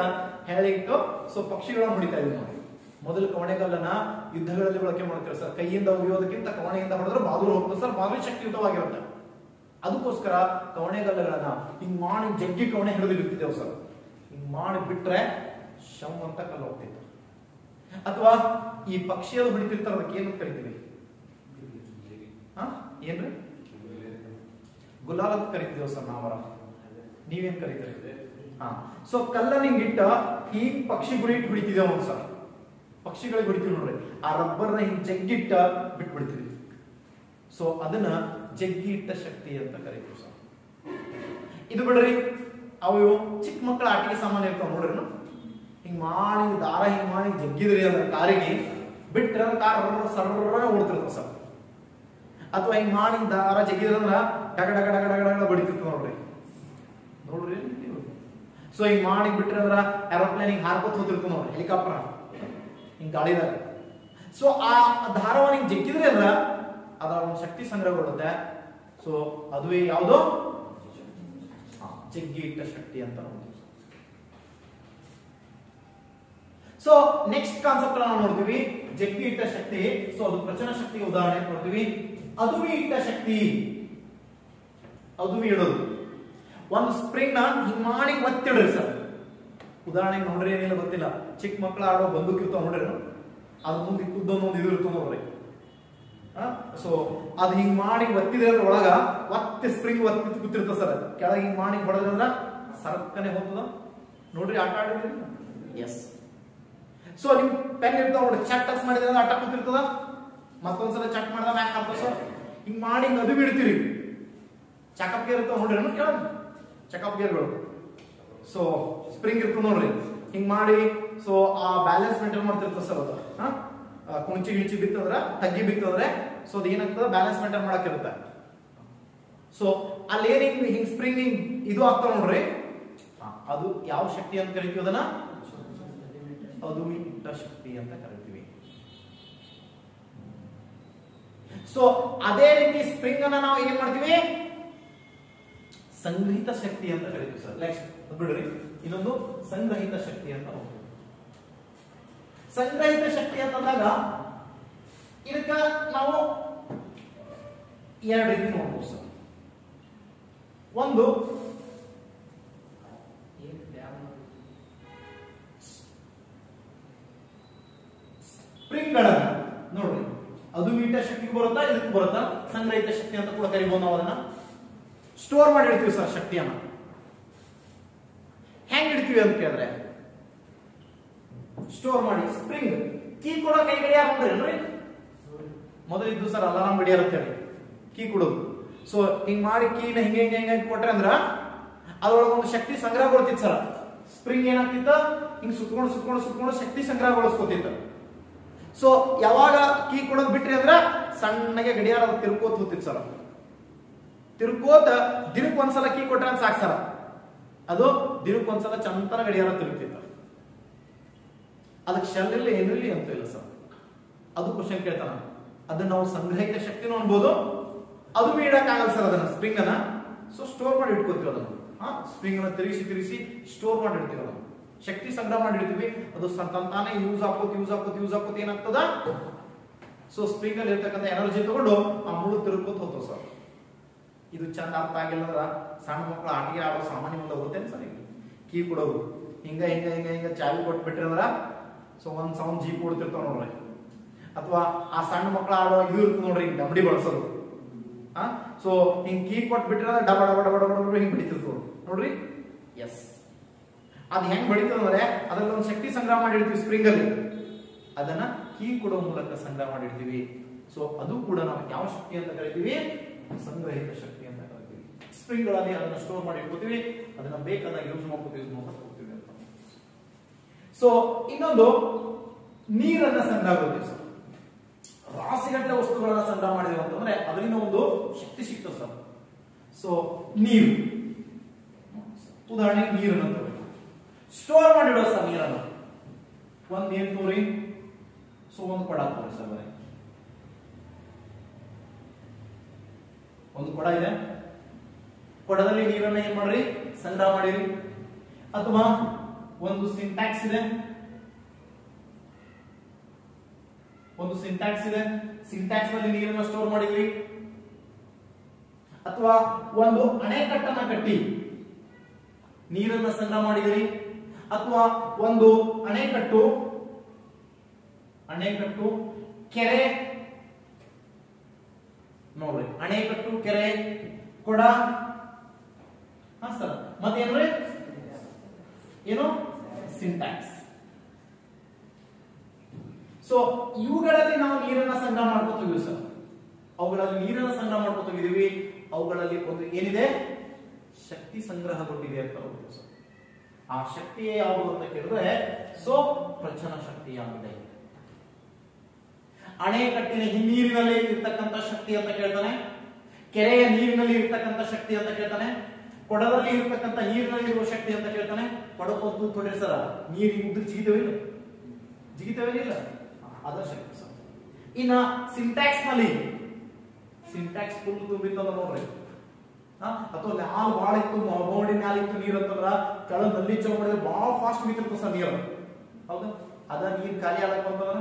ಹೇಳಿಟ್ಟು ಸೊ ಪಕ್ಷಿಗಳನ್ನ ಹೊಡಿತಾ ಇದ್ವಿ ನೋಡಿ. ಮೊದಲು ಕವಣೆಗಲ್ಲನ್ನ ಯುದ್ಧಗಳಲ್ಲಿ ಬಳಕೆ ಮಾಡ್ತೀವಿ ಸರ್. ಕೈಯಿಂದ ಉರಿಯೋದಕ್ಕಿಂತ ಕವಣೆಯಿಂದ ಹೊಡೆದ್ರೆ ಬಾದುರು ಹೋಗ್ತದೆ ಸರ್, ಬಾದುರು ಶಕ್ತಿಯುತವಾಗಿರುತ್ತೆ. ಅದಕ್ಕೋಸ್ಕರ ಕವಣೆಗಲ್ಲಗಳನ್ನ ಹಿಂಗ್ ಮಾಡಿ ಜಗ್ಗಿ ಕವಣೆ ಹಿಡಿದಿರ್ತಿದ್ದೆವು ಸರ್. ಹಿಂಗ್ ಮಾಡಿ ಬಿಟ್ರೆ ಶವ್ ಅಂತ ಕಲ್ಲು ಹೋಗ್ತಿತ್ತು. ಅಥವಾ ಈ ಪಕ್ಷಿಯದು ಹೊಡಿತಿರ್ತಾರ, ಅದಕ್ಕೆ ಏನು ಕರಿತೀವಿ? ಏನ್ರಿ? ಗುಲಾಲ್ ಅಂತ ಕರಿತಿದ್ದೇವೆ ಸರ್ ನಾವರ. ನೀವೇನ್ ಕರಿತೀರಿ? ಸೊ ಕಲ್ಲ ನಿಂಗಿಟ್ಟ ಈ ಪಕ್ಷಿಗಳಿಗೆ ಹೊಡಿತಿದ್ದೇವೆ ಒಂದು ಸರ್. ಪಕ್ಷಿಗಳಿಗೆ ಹೊಡಿತೀವಿ ನೋಡ್ರಿ, ಆ ರಬ್ಬರ್ನ ಹಿಂಗ್ ಜಗ್ಗಿಟ್ಟ ಬಿಟ್ಬಿಡ್ತೀವಿ. ಸೊ ಅದನ್ನ ಜಗ್ಗಿ ಇಟ್ಟ ಶಕ್ತಿ ಅಂತ ಕರಿತೀವಿ ಸರ್. ಇದು ಬಿಡ್ರಿ, ಅವು ಚಿಕ್ಕ ಮಕ್ಕಳ ಆಟಿಕೆ ಸಾಮಾನ್ಯ ಇರ್ತಾವ ನೋಡ್ರಿ. ಹಿಂಗ್ ಮಾಡಿ ದಾರ ಹಿಂಗ್ ಮಾಡಿ ಜಗ್ಗಿದ್ರಿ ಅಂದ್ರೆ ಕಾರಿಗೆ ಬಿಟ್ರೆ ಕಾರ್ ಸರ್ರ ಓಡ್ತಿರ್ತಾವ ಸರ್. ಅಥವಾ ಹಿಂಗ್ ಮಾಡಿ ದಾರ ಜಗ್ಗಿದ್ರಂದ್ರ ಡಗ ಡಗ ಡಗ ಡಗ ಡಗ ಬಡಿತಿರ್ತಾವ ನೋಡ್ರಿ. ನೋಡ್ರಿ ಸೊ ಹಿಂಗ್ ಮಾಡಿ ಬಿಟ್ರೆ ಅಂದ್ರ ಏರೋಪ್ಲೇನ್ ಹಿಂಗ್ ಹಾರ್ಕೋತ್ ಹೋಗ್ತಿರ್ತಾವ ನೋಡ್ರಿ, ಹೆಲಿಕಾಪ್ಟರ್ ಹಿಂಗ್ ಗಾಳಿದಾಗ. ಸೊ ಆ ದಾರವನ್ನು ಹಿಂಗ್ ಜಗ್ಗಿದ್ರಿ ಅಂದ್ರ ಅದರ ಒಂದು ಶಕ್ತಿ ಸಂಗ್ರಹಗೊಳ್ಳುತ್ತೆ. ಸೊ ಅದುವೇ ಯಾವುದು? ಜಗ್ಗಿ ಇಟ್ಟ ಶಕ್ತಿ ಅಂತ ನೋಡ್ತೀವಿ. ಸೊ ನೆಕ್ಸ್ಟ್ ಕಾನ್ಸೆಪ್ಟ್ ನಾವು ನೋಡ್ತೀವಿ, ಜಗ್ಗಿ ಇಟ್ಟ ಶಕ್ತಿ. ಸೊ ಅದು ಪ್ರಚನ ಶಕ್ತಿಗೆ ಉದಾಹರಣೆ ನೋಡ್ತೀವಿ. ಅದುವಿ ಇಟ್ಟ ಶಕ್ತಿ. ಅದುವಿ ಇಡೋದು, ಒಂದು ಸ್ಪ್ರಿಂಗ್ ನ ಹಿಂಗ್ ಮಾಡಿ ಒತ್ತಿಡ್ರಿ ಸರ್. ಉದಾಹರಣೆಗೆ ನೋಡ್ರಿ, ಏನಿಲ್ಲ ಗೊತ್ತಿಲ್ಲ, ಚಿಕ್ಕ ಮಕ್ಕಳು ಆಡೋ ಬಂದೂಕ್ ಇರ್ತಾವ ನೋಡ್ರಿ, ಅದ್ ಮುಂದೆ ಕುದ್ದೊಂದೊಂದು ಇದು ಇರ್ತದ ನೋಡ್ರಿ. ಸೊ ಅದು ಹಿಂಗ್ ಮಾಡಿ ಒತ್ತಿದ್ರೆ ಒಳಗ ಒತ್ತಿ ಸ್ಪ್ರಿಂಗ್ ಒತ್ತಿ ಕೂತಿರ್ತದ ಸರ್. ಕೆಳಗೆ ಹಿಂಗ್ ಮಾಡಿ ಹೊಡೆದ್ರಂದ್ರ ಸರ್ಕನೆ ಹೋಗ್ತದ ನೋಡ್ರಿ. ಆಟ ಆಡಿದ್ರಿ? ಎಸ್. ಸೊ ನಿಮ್ ಪೆನ್ ಇರ್ತಾವ ನೋಡ್ರಿ, ಚಟ್ ಟಚ್ ಮಾಡಿದ್ರೆ ಆಟ ಕೂತಿರ್ತದ, ಮತ್ತೊಂದ್ಸಲ ಚೆಕ್ ಮಾಡಿದ ಮ್ಯಾಕ್ ಆಗ್ತದ ಸರ್. ಹಿಂಗ್ ಮಾಡಿ ಹಿಂಗ್ ಅದು ಬಿಡ್ತೀರಿ. ಚೆಕಪ್ ಗೇರ್ ಇರ್ತಾವ ನೋಡ್ರಿ, ಕೆಳಗೆ ಚೆಕಪ್ ಗೇರ್ಗಳು. ಸೊ ಸ್ಪ್ರಿಂಗ್ ಇರ್ತದ ನೋಡ್ರಿ, ಹಿಂಗ್ ಮಾಡಿ ಸೊ ಆ ಬ್ಯಾಲೆನ್ಸ್ ಮೇಂಟೈನ್ ಮಾಡ್ತಿರ್ತದ ಸರ್. ಅದು ಕುಂಚಿ ಗಿಂಚಿ ಬಿತ್ತಂದ್ರ ತಗ್ಗಿ ಬಿತ್ತಂದ್ರೆ ಸೊ ಅದು ಏನಾಗ್ತದ, ಬ್ಯಾಲೆನ್ಸ್ ಮೇಂಟೈನ್ ಮಾಡಕ್ ಇರುತ್ತೆ. ಸೊ ಅಲ್ಲಿ ಏನ್ ಹಿಂಗ್ ಸ್ಪ್ರಿಂಗ್ ಹಿಂಗ್ ಇದು ಆಗ್ತಾವ ನೋಡ್ರಿ, ಅದು ಯಾವ ಶಕ್ತಿ ಅಂತ ಕರಿತೀವಿ? ಅದನ್ನ ಅದು ಇಟ್ಟ ಶಕ್ತಿ ಅಂತ ಕರಿತೀವಿ. ಸೊ ಅದೇ ರೀತಿ ಸ್ಪ್ರಿಂಗ್ ಅನ್ನ ನಾವು ಏನ್ ಮಾಡ್ತೀವಿ, ಸಂಗ್ರಹಿತ ಶಕ್ತಿ ಅಂತ ಕರೀತೀವಿ ಸರ್. ನೆಕ್ಸ್ಟ್ ಬಿಡ್ರಿ, ಇನ್ನೊಂದು ಸಂಗ್ರಹಿತ ಶಕ್ತಿ ಅಂತ ಹೋಗ್ತೀವಿ. ಸಂಗ್ರಹಿತ ಶಕ್ತಿ ಅಂತಂದಾಗ ಇದಕ್ಕ ನಾವು ಎರಡು ರೀತಿ ನೋಡ್ಬೋದು ಸರ್. ಒಂದು ಸ್ಪ್ರಿಂಗ್ ಗಳನ್ನ ನೋಡ್ರಿ, ಅದು ಮೀಟ ಶಕ್ತಿಗೆ ಬರುತ್ತಾ, ಇದಕ್ಕೆ ಬರುತ್ತಾ, ಸಂಗ್ರಹಿತ ಶಕ್ತಿ ಅಂತ ಕೂಡ ಕರಿಬಹುದು. ನಾವು ಅದನ್ನ ಸ್ಟೋರ್ ಮಾಡಿ ಇಡ್ತೀವಿ ಸರ್. ಶಕ್ತಿಯನ್ನ ಹೆಂಗ್ ಇಡ್ತೀವಿ ಅಂತ ಕೇಳಿದ್ರೆ, ಸ್ಟೋರ್ ಮಾಡಿ ಸ್ಪ್ರಿಂಗ್ ಕೀ ಕೊಡೋ ಕೈ ಗಡಿಯಾರ ನೋಡ್ರಿ, ಮೊದಲಿದ್ದು ಸರ್ ಅಲಾರಾಮ್ ಗಡಿಯಾರ ಅಂತ ಹೇಳಿ ಕೀ ಕೊಡೋದು. ಸೊ ಹಿಂಗ್ ಮಾಡಿ ಕೀನ ಹಿಂಗೆ ಹಿಂಗೆ ಹಿಂಗೆ ಕೊಟ್ರೆ ಅಂದ್ರ ಅದ್ರೊಳಗೊಂದು ಶಕ್ತಿ ಸಂಗ್ರಹಗೊಳ್ತಿತ್ತು ಸರ್. ಸ್ಪ್ರಿಂಗ್ ಏನಾಗ್ತಿತ್ತ, ಹಿಂಗ್ ಸುತ್ಕೊಂಡು ಸುತ್ಕೊಂಡು ಸುತ್ಕೊಂಡು ಶಕ್ತಿ ಸಂಗ್ರಹಗೊಳಿಸ್ಕೊತಿತ್ತು. ಸೊ ಯಾವಾಗ ಕೀ ಕೊಡೋದು ಬಿಟ್ರಿ ಅಂದ್ರ ಸಣ್ಣಗೆ ಗಡಿಯಾರ ತಿರ್ಕೋತ್ ಹೋಗ್ತಿತ್ತು ಸರ್. ತಿರ್ಕೋತ ದಿನಕ್ಕೆ ಒಂದ್ಸಲ ಕೀ ಕೊಟ್ರೆ ಅಂತ ಸಾಕು ಸರ್, ಅದು ದಿನಕ್ಕೆ ಒಂದ್ಸಲ ಚಂತನ ಗಡಿಯಾರ ತಿರುಗ್ತಿತ್ತು. ಅದಕ್ಕೆ ಶೆಲ್ ಇಲ್ಲ ಏನಿಲ್ಲ ಅಂತ ಇಲ್ಲ ಸರ್. ಅದು ಕ್ವಶನ್ ಕೇಳ್ತಾನ. ಅದನ್ನ ನಾವು ಸಂಗ್ರಹಿತ ಶಕ್ತಿನೂ ಅನ್ಬೋದು, ಅದು ಇಡಕ್ಕಾಗಲ್ಲ ಸರ್ ಅದನ್ನ ಸ್ಪ್ರಿಂಗ್ ಅನ್ನ. ಸೊ ಸ್ಟೋರ್ ಮಾಡಿ ಇಟ್ಕೋತೀವಿ ಅದನ್ನ. ಸ್ಪ್ರಿಂಗ್ ಅನ್ನ ತಿರುಗಿಸಿ ತಿರುಗಿಸಿ ಸ್ಟೋರ್ ಮಾಡಿ ಇಡ್ತೀವಿ ಅದನ್ನ, ಶಕ್ತಿ ಸಂಗ್ರಹ ಮಾಡಿ ಇಡ್ತೀವಿ. ಅದು ತಾನೇ ಯೂಸ್ ಹಾಕೋತಿ ಏನಾಗ್ತದ, ಸೊ ಸ್ಪ್ರಿಂಗ್ ಅಲ್ಲಿ ಇರ್ತಕ್ಕಂಥ ಎನರ್ಜಿ ತಗೊಂಡು ಆ ಮುಳ್ಳು ತಿರುಗ್ಕೋತ ಹೋಗ್ತದೆ ಸರ್. ಇದು ಚಂದ ಅರ್ಥ ಆಗಿಲ್ಲ ಅಂದ್ರ ಸಣ್ಣ ಮಕ್ಕಳು ಆಟಿಗೆ ಆಡೋ ಸಾಮಾನ್ಯ ಮುಂದೆ ಹೋಗ್ತೇನೆ ಸರ್. ಈಗ ಕೀ ಕೊಡೋದು ಹಿಂಗ ಹಿಂಗ ಹಿಂಗ ಹಿಂಗ ಚಾವಿ ಕೊಟ್ಬಿಟ್ರಿ ಅಂದ್ರ ಸೊ ಒಂದ್ ಸೌಂಡ್ ಜೀಪ್ ಕೊಡ್ತಿರ್ತಾವ ನೋಡ್ರಿ. ಅಥವಾ ಆ ಸಣ್ಣ ಮಕ್ಕಳು ಆಡೋ ಇದು ಇರ್ತದೆ ನೋಡ್ರಿ, ಡಬಡಿ ಬಳಸೋದು. ಸೊ ಹಿಂಗ್ ಕೀ ಕೊಟ್ಬಿಟ್ರಿ ಅಂದ್ರೆ ಡಬ ಡಬ ಡಬ ಡಬ ಡಬ ಹಿಂಗ್ ಬಿಡಿತಿರ್ತದೆ ನೋಡ್ರಿ. ಎಸ್, ಅದ್ ಹೆಂಗ್ ಬಡಿತದ ಅಂದ್ರೆ ಅದ್ರಲ್ಲಿ ಒಂದು ಶಕ್ತಿ ಸಂಗ್ರಹ ಮಾಡಿರ್ತೀವಿ ಸ್ಪ್ರಿಂಗ್ ಅಲ್ಲಿ, ಅದನ್ನ ಕೀ ಕೊಡೋ ಮೂಲಕ ಸಂಗ್ರಹ ಮಾಡಿರ್ತೀವಿ. ಸೊ ಅದು ಕೂಡ ನಾವು ಯಾವ ಶಕ್ತಿ ಅಂತ ಕರಿತೀವಿ, ಸಂಗ್ರಹಿತ ಶಕ್ತಿ ಅಂತ ಕರಿತೀವಿ. ಸ್ಪ್ರಿಂಗ್ ಗಳಲ್ಲಿ ಅದನ್ನ ಸ್ಟೋರ್ ಮಾಡಿ ಇಟ್ಕೋತೀವಿ, ಅದನ್ನ ಬೇಕಾದಾಗ ಯೂಸ್ ಮಾಡ್ಕೋತೀವಿ ಅಂತ. ಸೊ ಇನ್ನೊಂದು ನೀರನ್ನ ಸಂಗ್ರಹ ಮಾಡ್ತೀವಿ ಸರ್. ರಾಸಿಗಟ್ಟಲೆ ವಸ್ತುಗಳನ್ನ ಸಂಗ್ರಹ ಮಾಡಿದೀವಿ ಅಂತಂದ್ರೆ ಅದರಿಂದ ಒಂದು ಶಕ್ತಿ ಸಿಗ್ತದೆ ಸರ್. ಸೊ ನೀರು, ಉದಾಹರಣೆಗೆ ನೀರನ್ನು ಸ್ಟೋರ್ ಮಾಡಿಡೋ ಸರ್. ನೀರನ್ನು ಒಂದ್ ನೀರು ತೋರಿ, ಸೊ ಒಂದು ಕೊಡ ತೋರಿ ಸರ್. ಬರೀ ಒಂದು ಕೊಡ ಇದೆ, ಕೊಡದಲ್ಲಿ ನೀರನ್ನ ಏನ್ ಮಾಡ್ರಿ, ಸಂಗ್ರಹ ಮಾಡಿರಿ. ಅಥವಾ ಒಂದು ಸಿಂಟ್ಯಾಕ್ಸ್ ಇದೆ, ಸಿಂಟ್ಯಾಕ್ಸ್ ನಲ್ಲಿ ನೀರನ್ನ ಸ್ಟೋರ್ ಮಾಡಿದ್ವಿ. ಅಥವಾ ಒಂದು ಅಣೆಕಟ್ಟನ್ನ ಕಟ್ಟಿ ನೀರನ್ನ ಸಂಗ್ರಹ ಮಾಡಿದ್ರಿ. ಅಥವಾ ಒಂದು ಅಣೆಕಟ್ಟು, ಕೆರೆ ನೋಡ್ರಿ, ಅಣೆಕಟ್ಟು, ಕೆರೆ, ಕೊಡ. ಸರ್ ಮತ್ತೇನ್ರಿ, ಏನು ಸಿಂಟ್ಯಾಕ್ಸ್. ಸೊ ಇವುಗಳಲ್ಲಿ ನಾವು ನೀರನ್ನ ಸಂಗ್ರಹ ಮಾಡ್ಕೋತೀವಿ ಸರ್. ಅವುಗಳಲ್ಲಿ ನೀರನ್ನ ಸಂಗ್ರಹ ಮಾಡ್ಕೋತೀವಿ. ಅವುಗಳಲ್ಲಿ ಒಂದು ಏನಿದೆ, ಶಕ್ತಿ ಸಂಗ್ರಹಗೊಂಡಿದೆ ಅಂತ ಸರ್. ಆ ಶಕ್ತಿಯೇ ಯಾವುದು ಅಂತ ಕೇಳಿದ್ರೆ ಸೊ ಪ್ರಚನ ಶಕ್ತಿಯಾಗಿದೆ. ಅಣೆಕಟ್ಟಿನ ನೀರಿನಲ್ಲಿ ಇರ್ತಕ್ಕಂಥ ಶಕ್ತಿ ಅಂತ ಕೇಳ್ತಾನೆ, ಕೆರೆಯ ನೀರಿನಲ್ಲಿ ಇರ್ತಕ್ಕಂಥ ಶಕ್ತಿ ಅಂತ ಕೇಳ್ತಾನೆ, ಕೊಡದಲ್ಲಿ ಇರ್ತಕ್ಕಂಥ ನೀರಿನಲ್ಲಿ ಇರುವ ಶಕ್ತಿ ಅಂತ ಕೇಳ್ತಾನೆ. ಕೊಡಕೊಂತು ತೊಡೆ ಸರ ನೀರು ಉದ್ರಿ ಜಿಗಿತವೇನಿಲ್ಲ, ಅದ ಶಕ್ತಿ ಸರ್. ಇನ್ನ ಸಿಂಟ್ಯಾಕ್ಸ್ ಫುಲ್ ತುಂಬಿತ್ತಂದ ನೋಡ್ರಿ. ಅಥವಾ ಹಾಲು ಬಾಳ ಇತ್ತು, ಬೋರ್ಡಿನ ಮ್ಯಾಲ ಇತ್ತು ನೀರ್ ಅಂತಂದ್ರ ಕೆಳನಲ್ಲಿ ಚೌ ಮಾಡಿದ್ರೆ ಬಹಳ ಫಾಸ್ಟ್ ಬಿತ್ತಿರ್ತ ಸರ್ ನೀರು. ಹೌದಾ, ಅದ ನೀರ್ ಖಾಲಿ ಆಗಕ್ ಬಂತಂದ್ರ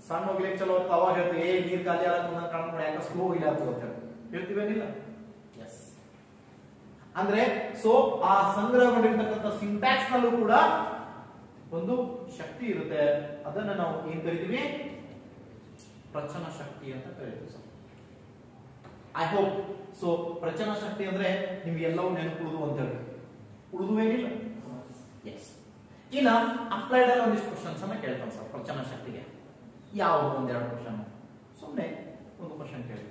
ಸಣ್ಣ ಹೋಗ್ಲಿಕ್ಕೆ ಚಲೋ ಹೊತ್ತು ಅವಾಗ ಹೇಳ್ತೀವಿ, ನೀರ್ ಖಾಲಿ ಆಗಕ್ ಬಂದ ಕಾಣ್ಕೊಂಡು ಯಾಕೆ ಸ್ಲೋ ಇಲ್ಲ ಅಂತ ಹೇಳ್ತೀವೇನಿಲ್ಲ. ಎಸ್, ಅಂದ್ರೆ ಸೊ ಆ ಸಂಗ್ರಹಗೊಂಡಿರ್ತಕ್ಕಂಥ ಸಿಂಟ್ಯಾಕ್ಸ್ ನಲ್ಲೂ ಕೂಡ ಒಂದು ಶಕ್ತಿ ಇರುತ್ತೆ. ಅದನ್ನ ನಾವು ಏನ್ ಕರಿತೀವಿ, ಪ್ರಚನ ಶಕ್ತಿ ಅಂತ ಕರಿತೀವಿ ಸರ್. ಐ ಹೋಪ್ ಸೊ ಪ್ರಚನ ಶಕ್ತಿ ಅಂದ್ರೆ ನಿಮ್ಗೆಲ್ಲವೂ ನೆನಪುಳಿದು ಅಂತ ಹೇಳಿ ಉಳಿದು ಏನಿಲ್ಲ. ಎಸ್, ಇನ್ನ ಅಪ್ಲೈಡ್ ಅಲ್ಲಿ ಒಂದಿಷ್ಟು ಕ್ವಶನ್ಸ್ ಅನ್ನ ಕೇಳ್ತಾನೆ ಸರ್ ಪ್ರಚನ ಶಕ್ತಿಗೆ. ಯಾವ ಒಂದೆರಡು ಕ್ವಶನ್, ಸುಮ್ಮನೆ ಒಂದು ಕ್ವಶನ್ ಕೇಳಿ.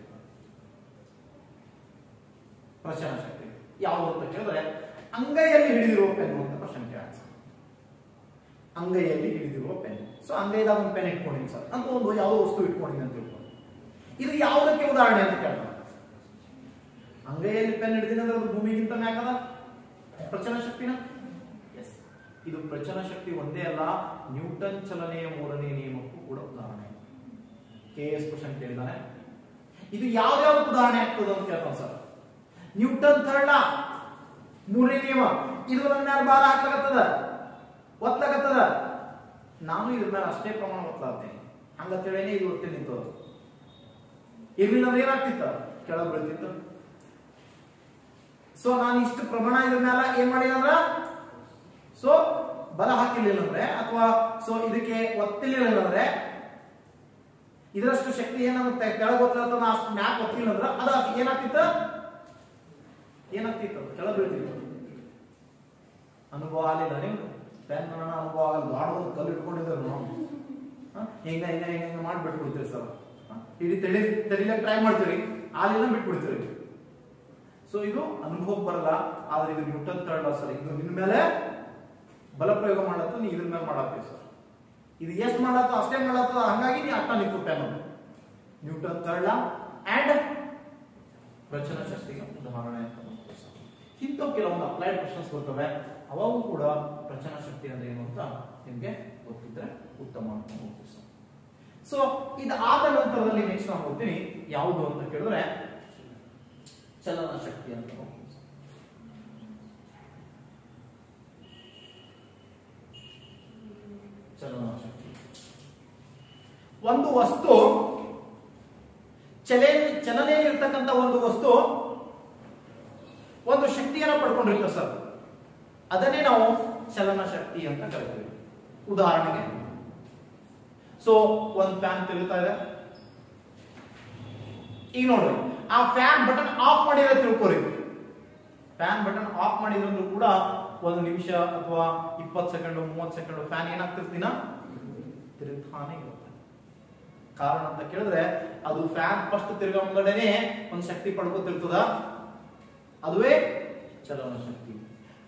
ಪ್ರಚನ ಶಕ್ತಿ ಯಾವುದು ಅಂತ ಕೇಳಿದ್ರೆ ಅಂಗೈಯಲ್ಲಿ ಹಿಡಿದಿರುವ ಪೆನ್ ಅಂತ ಕ್ವಶನ್ ಕೇಳ. ಅಂಗೈಯಲ್ಲಿ ಹಿಡಿದಿರುವ ಪೆನ್. ಸೊ ಅಂಗೈದಾಗ ಒಂದು ಪೆನ್ ಇಟ್ಕೊಂಡಿನಿ ಸರ್ ಅಂತ ಒಂದು ಯಾವುದೋ ವಸ್ತು ಇಟ್ಕೊಂಡಿನಿ ಅಂತ ತಿಳ್ಕೊಂಡು, ಇದು ಯಾವುದಕ್ಕೆ ಉದಾಹರಣೆ ಅಂತ ಕೇಳ್ತಾರೆ. ಅಂಗೈಯಲ್ಲಿ ಪೆನ್ ಹಿಡಿದಿನ ಅಂದ್ರೆ ಅದು ಭೂಮಿಗಿಂತ ಮ್ಯಾಕದ ಪ್ರಚನ ಶಕ್ತಿನ. ಎಸ್, ಇದು ಪ್ರಚನ ಶಕ್ತಿ ಒಂದೇ ಅಲ್ಲ, ನ್ಯೂಟನ್ ಚಲನೆಯ ಮೂರನೇ ನಿಯಮಕ್ಕೂ ಕೂಡ ಉದಾಹರಣೆ. KS ಕ್ವಶನ್ ಕೇಳಿದಾನೆ. ಇದು ಯಾವ್ದಾವ್ದು ಉದಾಹರಣೆ ಆಗ್ತದೆ ಅಂತ ಕೇಳ್ತಾನೆ ಸರ್. ನ್ಯೂಟನ್ ಥರ್ಡ್ ಲಾ, ಮೂರನೇ ನಿಯಮ, ಇದು ನನ್ನ ಮೇಲೆ ಭಾರ ಹಾಕ್ಲಾಗತ್ತದ, ಒತ್ಲಾಗತ್ತದ, ನಾನು ಇದ್ರ ಮೇಲೆ ಅಷ್ಟೇ ಪ್ರಮಾಣ ಒತ್ಲಾಗ್ತೇನೆ, ಹಂಗಂತೇಳಿ ಇದು ಒತ್ತಿ ನಿಂತದ. ಇರ್ಲಿಲ್ಲ ಅಂದ್ರೆ ಏನಾಗ್ತಿತ್ತ, ಕೆಳಗೆ ಬೀಳ್ತಿತ್ತು. ಸೊ ನಾನು ಇಷ್ಟು ಪ್ರಮಾಣ ಇದ್ರ ಮೇಲೆ ಏನ್ ಮಾಡಿಲ್ಲ ಅಂದ್ರ, ಸೊ ಬಲ ಹಾಕಿರ್ಲಿಲ್ಲ ಅಂದ್ರೆ ಅಥವಾ ಸೊ ಇದಕ್ಕೆ ಒತ್ತಿರ್ಲಿಲ್ಲ ಅಂದ್ರೆ ಇದರಷ್ಟು ಶಕ್ತಿ ಏನಾಗುತ್ತೆ ಕೆಳಗೆ ಒತ್ತಲಾಗ್ತದ, ನಾ ಅಷ್ಟು ಮ್ಯಾಕ್ ಒತ್ತಿಲ್ಲ ಅಂದ್ರ ಅದು ಏನಾಗ್ತಿತ್ತ, ಕೆಳಗೆ ಬೀಳ್ತಿತ್ತು. ಅನುಭವ ಆಗಲಿಲ್ಲ ನಿಮ್ಗೆ? ಪೆನ್ ಅನುಭವ ಆಗಲ್ಲ, ದೊಡ್ಡ ಕಲ್ಲು ಇಟ್ಕೊಂಡಿದ್ರು ನಾವು ಹಿಂಗ ಹಿಂಗ ಹಿಂಗ ಹಿಂಗ ಮಾಡಿ ಬಿಟ್ಬಿಡ್ತೀವಿ ಸರ್. ಇಡೀ ತಡಿಲಕ್ಕೆ ಟ್ರೈ ಮಾಡ್ತೀವಿ, ಆಲಿಲ್ಲ ಬಿಟ್ಬಿಡ್ತೀವಿ. ಸೊ ಇದು ಅನುಭವ ಬರಲ್ಲ. ಆದ್ರೆ ಇದು ನ್ಯೂಟನ್ ಥರ್ಡ್ ಲಾ ಸರ್. ಇದು ನಿನ್ ಮೇಲೆ ಬಲ ಪ್ರಯೋಗ ಮಾಡತ್ತ, ನೀ ಇದ್ರ ಮೇಲೆ ಮಾಡತ್ತೀವಿ ಸರ್. ಇದು ಎಷ್ಟು ಮಾಡತ್ತ ಅಷ್ಟೇ ಮಾಡತ್ತ, ಹಂಗಾಗಿ ನೀ ಅಟ್ಟ ನಿಂತು pen. Newton third law and ರಚನ ಶಕ್ತಿಗೆ ಉದಾಹರಣೆ ಅಂತ ಇಂಥ ಕೆಲವೊಂದು ಅಪ್ಲೈಡ್ ಕ್ವಶನ್ಸ್ ಬರ್ತವೆ. ಅವಾಗೂ ಕೂಡ ರಚನಾ ಶಕ್ತಿ ಅಂದ್ರೆ ಏನು ಅಂತ ನಿಮ್ಗೆ ಗೊತ್ತಿದ್ರೆ ಉತ್ತಮ ಅಂತ ಹೋಗ್ತೀವಿ ಸರ್. ಸೊ ಇದು ಆದ ನಂತರದಲ್ಲಿ ನೆಕ್ಸ್ಟ್ ನಾನು ಹೋಗ್ತೀನಿ ಯಾವುದು ಅಂತ ಕೇಳಿದ್ರೆ ಚಲನ ಶಕ್ತಿ ಅಂತ ಹೋಗ್ತೀವಿ. ಚಲನ ಶಕ್ತಿ ಒಂದು ವಸ್ತು ಚಲನೆಯಲ್ಲಿರ್ತಕ್ಕಂಥ ಒಂದು ವಸ್ತು ಒಂದು ಶಕ್ತಿಯನ್ನು ಪಡ್ಕೊಂಡಿರ್ತದೆ ಸರ್. ಅದನ್ನೇ ನಾವು ಚಲನ ಶಕ್ತಿ ಅಂತ ಕರಿತೀವಿ. ಉದಾಹರಣೆಗೆ ಸೊ ಒಂದು ಫ್ಯಾನ್ ತಿರುಗ್ತಾ ಇದೆ. ಈಗ ನೋಡ್ರಿ, ಆ ಫ್ಯಾನ್ ಬಟನ್ ಆಫ್ ಮಾಡಿದ್ರೆ ತಿಳ್ಕೊರಿ. ಫ್ಯಾನ್ ಬಟನ್ ಆಫ್ ಮಾಡಿದ್ರು ಕೂಡ ಒಂದು ನಿಮಿಷ ಅಥವಾ 20 ಸೆಕೆಂಡ್ 30 ಸೆಕೆಂಡ್ ಫ್ಯಾನ್ ಏನಾಗ್ತಿರ್ತೀನ ತಿರುಗ್ತಾನೆ ಇರುತ್ತೆ. ಕಾರಣ ಅಂತ ಕೇಳಿದ್ರೆ ಅದು ಫ್ಯಾನ್ ಫಸ್ಟ್ ತಿರುಗೋ ಮುಂದೆನೆ ಒಂದು ಶಕ್ತಿ ಪಡ್ಕೊತಿರ್ತದ, ಅದುವೇ ಚಲನ ಶಕ್ತಿ.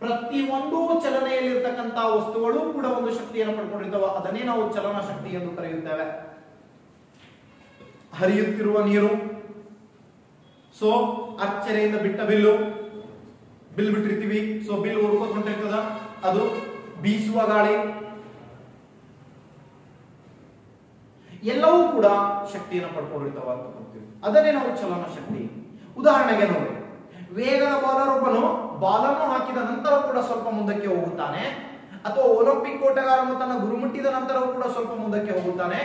ಪ್ರತಿಯೊಂದು ಚಲನೆಯಲ್ಲಿರ್ತಕ್ಕಂಥ ವಸ್ತುಗಳು ಕೂಡ ಒಂದು ಶಕ್ತಿಯನ್ನು ಪಡ್ಕೊಂಡಿರ್ತವೆ, ಅದನ್ನೇ ನಾವು ಚಲನ ಶಕ್ತಿ ಎಂದು ಕರೆಯುತ್ತೇವೆ. ಹರಿಯುತ್ತಿರುವ ನೀರು, ಸೊ ಅರ್ಚನೆಯಿಂದ ಬಿಟ್ಟ ಬಿಲ್ ಬಿಟ್ಟಿರ್ತೀವಿ, ಸೊ ಬಿಲ್ ಹೊಡ್ಕೋತ ಹೊಂಟಿರ್ತದ, ಅದು ಬೀಸುವ ಗಾಳಿ, ಎಲ್ಲವೂ ಕೂಡ ಶಕ್ತಿಯನ್ನು ಪಡ್ಕೊಂಡಿರ್ತಾವ ಅಂತ ಹೇಳ್ತೀವಿ. ಅದನ್ನೇ ನಾವು ಚಲನ ಶಕ್ತಿ. ಉದಾಹರಣೆಗೆ ನೋಡಿ, ವೇಗದ ಬಾಲರ್ ಒಬ್ಬನು ಬಾಲನ್ನು ಹಾಕಿದ ನಂತರ ಕೂಡ ಸ್ವಲ್ಪ ಮುಂದಕ್ಕೆ ಹೋಗುತ್ತಾನೆ, ಅಥವಾ ಒಲಿಂಪಿಕ್ ಓಟಗಾರನು ತನ್ನ ಗುರಿ ಮುಟ್ಟಿದ ನಂತರವೂ ಕೂಡ ಸ್ವಲ್ಪ ಮುಂದಕ್ಕೆ ಹೋಗುತ್ತಾನೆ.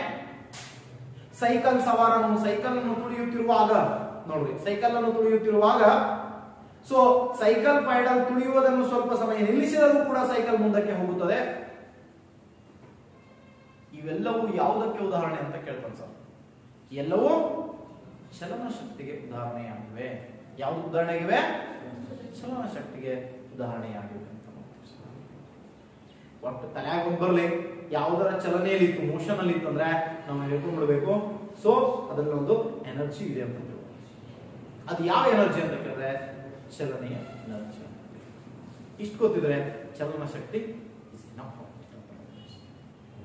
ಸೈಕಲ್ ಸವಾರನು ಸೈಕಲ್ ಅನ್ನು ತುಳಿಯುತ್ತಿರುವಾಗ ನೋಡ್ರಿ, ಸೈಕಲ್ ಅನ್ನು ತುಳಿಯುತ್ತಿರುವಾಗ ಸೊ ಸೈಕಲ್ ಪೈಡಲ್ ತುಳಿಯುವುದನ್ನು ಸ್ವಲ್ಪ ಸಮಯ ನಿಲ್ಲಿಸಿದರೂ ಕೂಡ ಸೈಕಲ್ ಮುಂದಕ್ಕೆ ಹೋಗುತ್ತದೆ. ಇವೆಲ್ಲವೂ ಯಾವುದಕ್ಕೆ ಉದಾಹರಣೆ ಅಂತ ಕೇಳ್ತಾನೆ ಸರ್. ಎಲ್ಲವೂ ಚಲನ ಶಕ್ತಿಗೆ ಉದಾಹರಣೆಯಾಗಿವೆ. ಯಾವುದು ಉದಾಹರಣೆಗಿವೆ? ಚಲನ ಶಕ್ತಿಗೆ ಉದಾಹರಣೆಯಾಗಿವೆ ಅಂತ ಒಟ್ಟು ತಲೆಯಾಗ ಬರ್ಲಿ. ಯಾವುದರ ಚಲನೆಯಲ್ಲಿತ್ತು, ಮೋಷನ್ ಅಲ್ಲಿ ಇತ್ತು ಅಂದ್ರೆ ನಾವು ಹೇಳ್ಕೊಂಡ್ಬಿಡ್ಬೇಕು. ಸೊ ಅದರಲ್ಲಿ ಒಂದು ಎನರ್ಜಿ ಇದೆ ಅಂತ. ಅದು ಯಾವ ಎನರ್ಜಿ ಅಂತ ಕೇಳಿದ್ರೆ ಚಲನೆಯ ಎನರ್ಜಿ. ಇಷ್ಟು ಗೊತ್ತಿದ್ರೆ ಚಲನ ಶಕ್ತಿ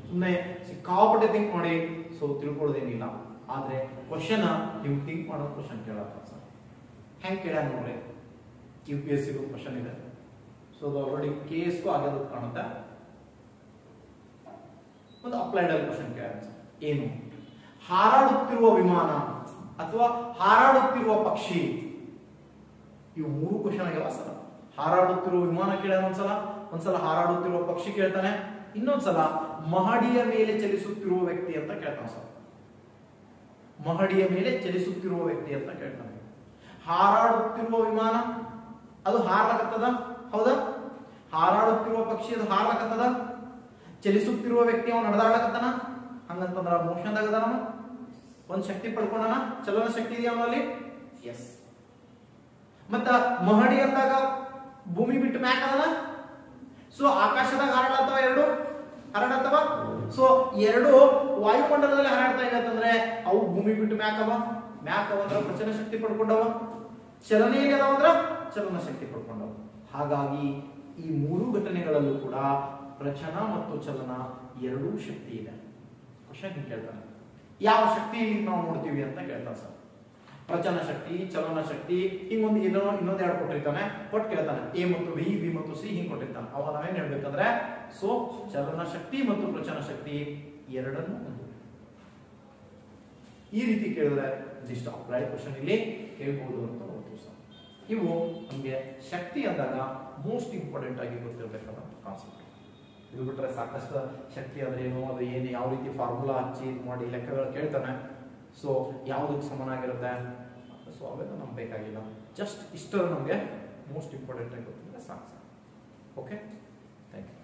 ಸುಮ್ಮನೆ ಸಿಕ್ಕಾಪಟ್ಟೆ ಥಿಂಕ್ ಮಾಡಿ ಸೊ ತಿಳ್ಕೊಳ್ಳೋದೇನಿಲ್ಲ. ಆದ್ರೆ ಕ್ವಶನ್ ನೀವು ಥಿಂಕ್ ಮಾಡೋ ಕ್ವಶನ್ ಕೇಳತ್ತ ಸರ್. ಹೆಂಗ್ ಕೇಳ ನೋಡ್ರಿ, UPSC ಕ್ವಶನ್ ಇದೆ. ಸೊ ಅದು ಆಲ್ರೆಡಿ KS ಆಗ್ಯದ ಕಾಣುತ್ತೆ. ಒಂದು ಅಪ್ಲೈಡ್ ಕ್ವಶನ್ ಕೇಳ, ಏನು ಹಾರಾಡುತ್ತಿರುವ ವಿಮಾನ ಅಥವಾ ಹಾರಾಡುತ್ತಿರುವ ಪಕ್ಷಿ, ಇವು 3 ಕ್ವಶನ್ ಆಗ್ಯಾವ ಸರ್. ಹಾರಾಡುತ್ತಿರುವ ವಿಮಾನ ಕೇಳ ಒಂದ್ಸಲ ಹಾರಾಡುತ್ತಿರುವ ಪಕ್ಷಿ ಕೇಳ್ತಾನೆ, ಇನ್ನೊಂದ್ಸಲ ಮಹಡಿಯ ಮೇಲೆ ಚಲಿಸುತ್ತಿರುವ ವ್ಯಕ್ತಿ ಅಂತ ಕೇಳ್ತಾನೆ ಸರ್. ಮಹಡಿಯ ಮೇಲೆ ಚಲಿಸುತ್ತಿರುವ ವ್ಯಕ್ತಿ ಅಂತ ಕೇಳ್ತಾನೆ. ಹಾರಾಡುತ್ತಿರುವ ವಿಮಾನ ಅದು ಹಾರಾಕತ್ತದ, ಹೌದಾ? ಹಾರಾಡುತ್ತಿರುವ ಪಕ್ಷಿ ಅದು ಹಾರಾಕತ್ತದ. ಚಲಿಸುತ್ತಿರುವ ವ್ಯಕ್ತಿ ಅವನು ನಡೆದಾಡಕತ್ತಾನ, ಹಂಗಂತಂದ್ರ ಮೋಷನ್ ಆಗದಾನ, ಒಂದ್ ಶಕ್ತಿ ಪಡ್ಕೊಂಡನ, ಚಲನ ಶಕ್ತಿ ಇದೆಯಾ ಅವನಲ್ಲಿ? ಎಸ್. ಮತ್ತ ಮಹಡಿ ಅಂದಾಗ ಭೂಮಿ ಬಿಟ್ಟು ಮ್ಯಾಕ್ ಅದನ, ಸೊ ಆಕಾಶದಾಗ ಹಾರಾಡತ್ತವ, ಎರಡು ಹಾರಾಡತ್ತವ. ಸೊ ಎರಡು ವಾಯುಮಂಡಲದಲ್ಲಿ ಹಾರಾಡ್ತಾ ಇರತ್ತಂದ್ರೆ ಅವು ಭೂಮಿ ಬಿಟ್ಟು ಮ್ಯಾಕ್ ಅವ ಅಂದ್ರೆ ಪ್ರಚನ ಶಕ್ತಿ ಪಡ್ಕೊಂಡವ, ಚಲನೆಯಲ್ಲಿ ಅದಾವ ಅಂದ್ರ ಚಲನ ಶಕ್ತಿ ಪಡ್ಕೊಂಡವ. ಹಾಗಾಗಿ ಈ 3 ಘಟನೆಗಳಲ್ಲೂ ಕೂಡ ಪ್ರಚನ ಮತ್ತು ಚಲನ ಎರಡೂ ಶಕ್ತಿ ಇದೆ. ಕ್ವಶನ್ ಕೇಳ್ತಾನೆ, ಯಾವ ಶಕ್ತಿ ನಾವು ನೋಡ್ತೀವಿ ಅಂತ ಕೇಳ್ತಾನೆ ಸರ್. ಪ್ರಚನ ಶಕ್ತಿ, ಚಲನ ಶಕ್ತಿ, ಹಿಂಗೊಂದು ಇನ್ನೊಂದು ಎರಡು ಕೊಟ್ಟಿರ್ತಾನೆ, ಕೊಟ್ಟು ಕೇಳ್ತಾನೆ A ಮತ್ತು B ಮತ್ತು C ಹಿಂಗ್ ಕೊಟ್ಟಿರ್ತಾನೆ. ಅವಾಗ ನಾವೇನ್ ಹೇಳ್ಬೇಕಂದ್ರೆ ಸೊ ಚಲನ ಶಕ್ತಿ ಮತ್ತು ಪ್ರಚನ ಶಕ್ತಿ ಎರಡನ್ನು ಈ ರೀತಿ ಕೇಳಿದ್ರೆ ಒಂದಿಷ್ಟು ಅಪ್ಲೈಡ್ ಕ್ವಶನ್ ಇಲ್ಲಿ ಕೇಳ್ಬೋದು ಅಂತ ನೋಡ್ತೀವಿ ಸರ್. ಇವು ನಮಗೆ ಶಕ್ತಿ ಅಂದಾಗ ಮೋಸ್ಟ್ ಇಂಪಾರ್ಟೆಂಟ್ ಆಗಿ ಗೊತ್ತಿರಬೇಕಾದ ಕಾನ್ಸೆಪ್ಟ್. ಇದು ಬಿಟ್ಟರೆ ಸಾಕಷ್ಟು ಶಕ್ತಿ ಅಂದ್ರೆ ಏನು, ಅದು ಏನು, ಯಾವ ರೀತಿ ಫಾರ್ಮುಲಾ ಹಚ್ಚಿ ಮಾಡಿ ಲೆಕ್ಕಗಳು ಕೇಳ್ತಾನೆ. ಸೊ ಯಾವುದಕ್ಕೆ ಸಮನಾಗಿರುತ್ತೆ, ಸೊ ಅವೆಲ್ಲ ನಮ್ಗೆ ಬೇಕಾಗಿಲ್ಲ. ಜಸ್ಟ್ ಇಷ್ಟು ನಮಗೆ ಮೋಸ್ಟ್ ಇಂಪಾರ್ಟೆಂಟ್ ಆಗಿ ಗೊತ್ತಿದ್ರೆ ಸಾಕು ಸರ್. Okay, thank you.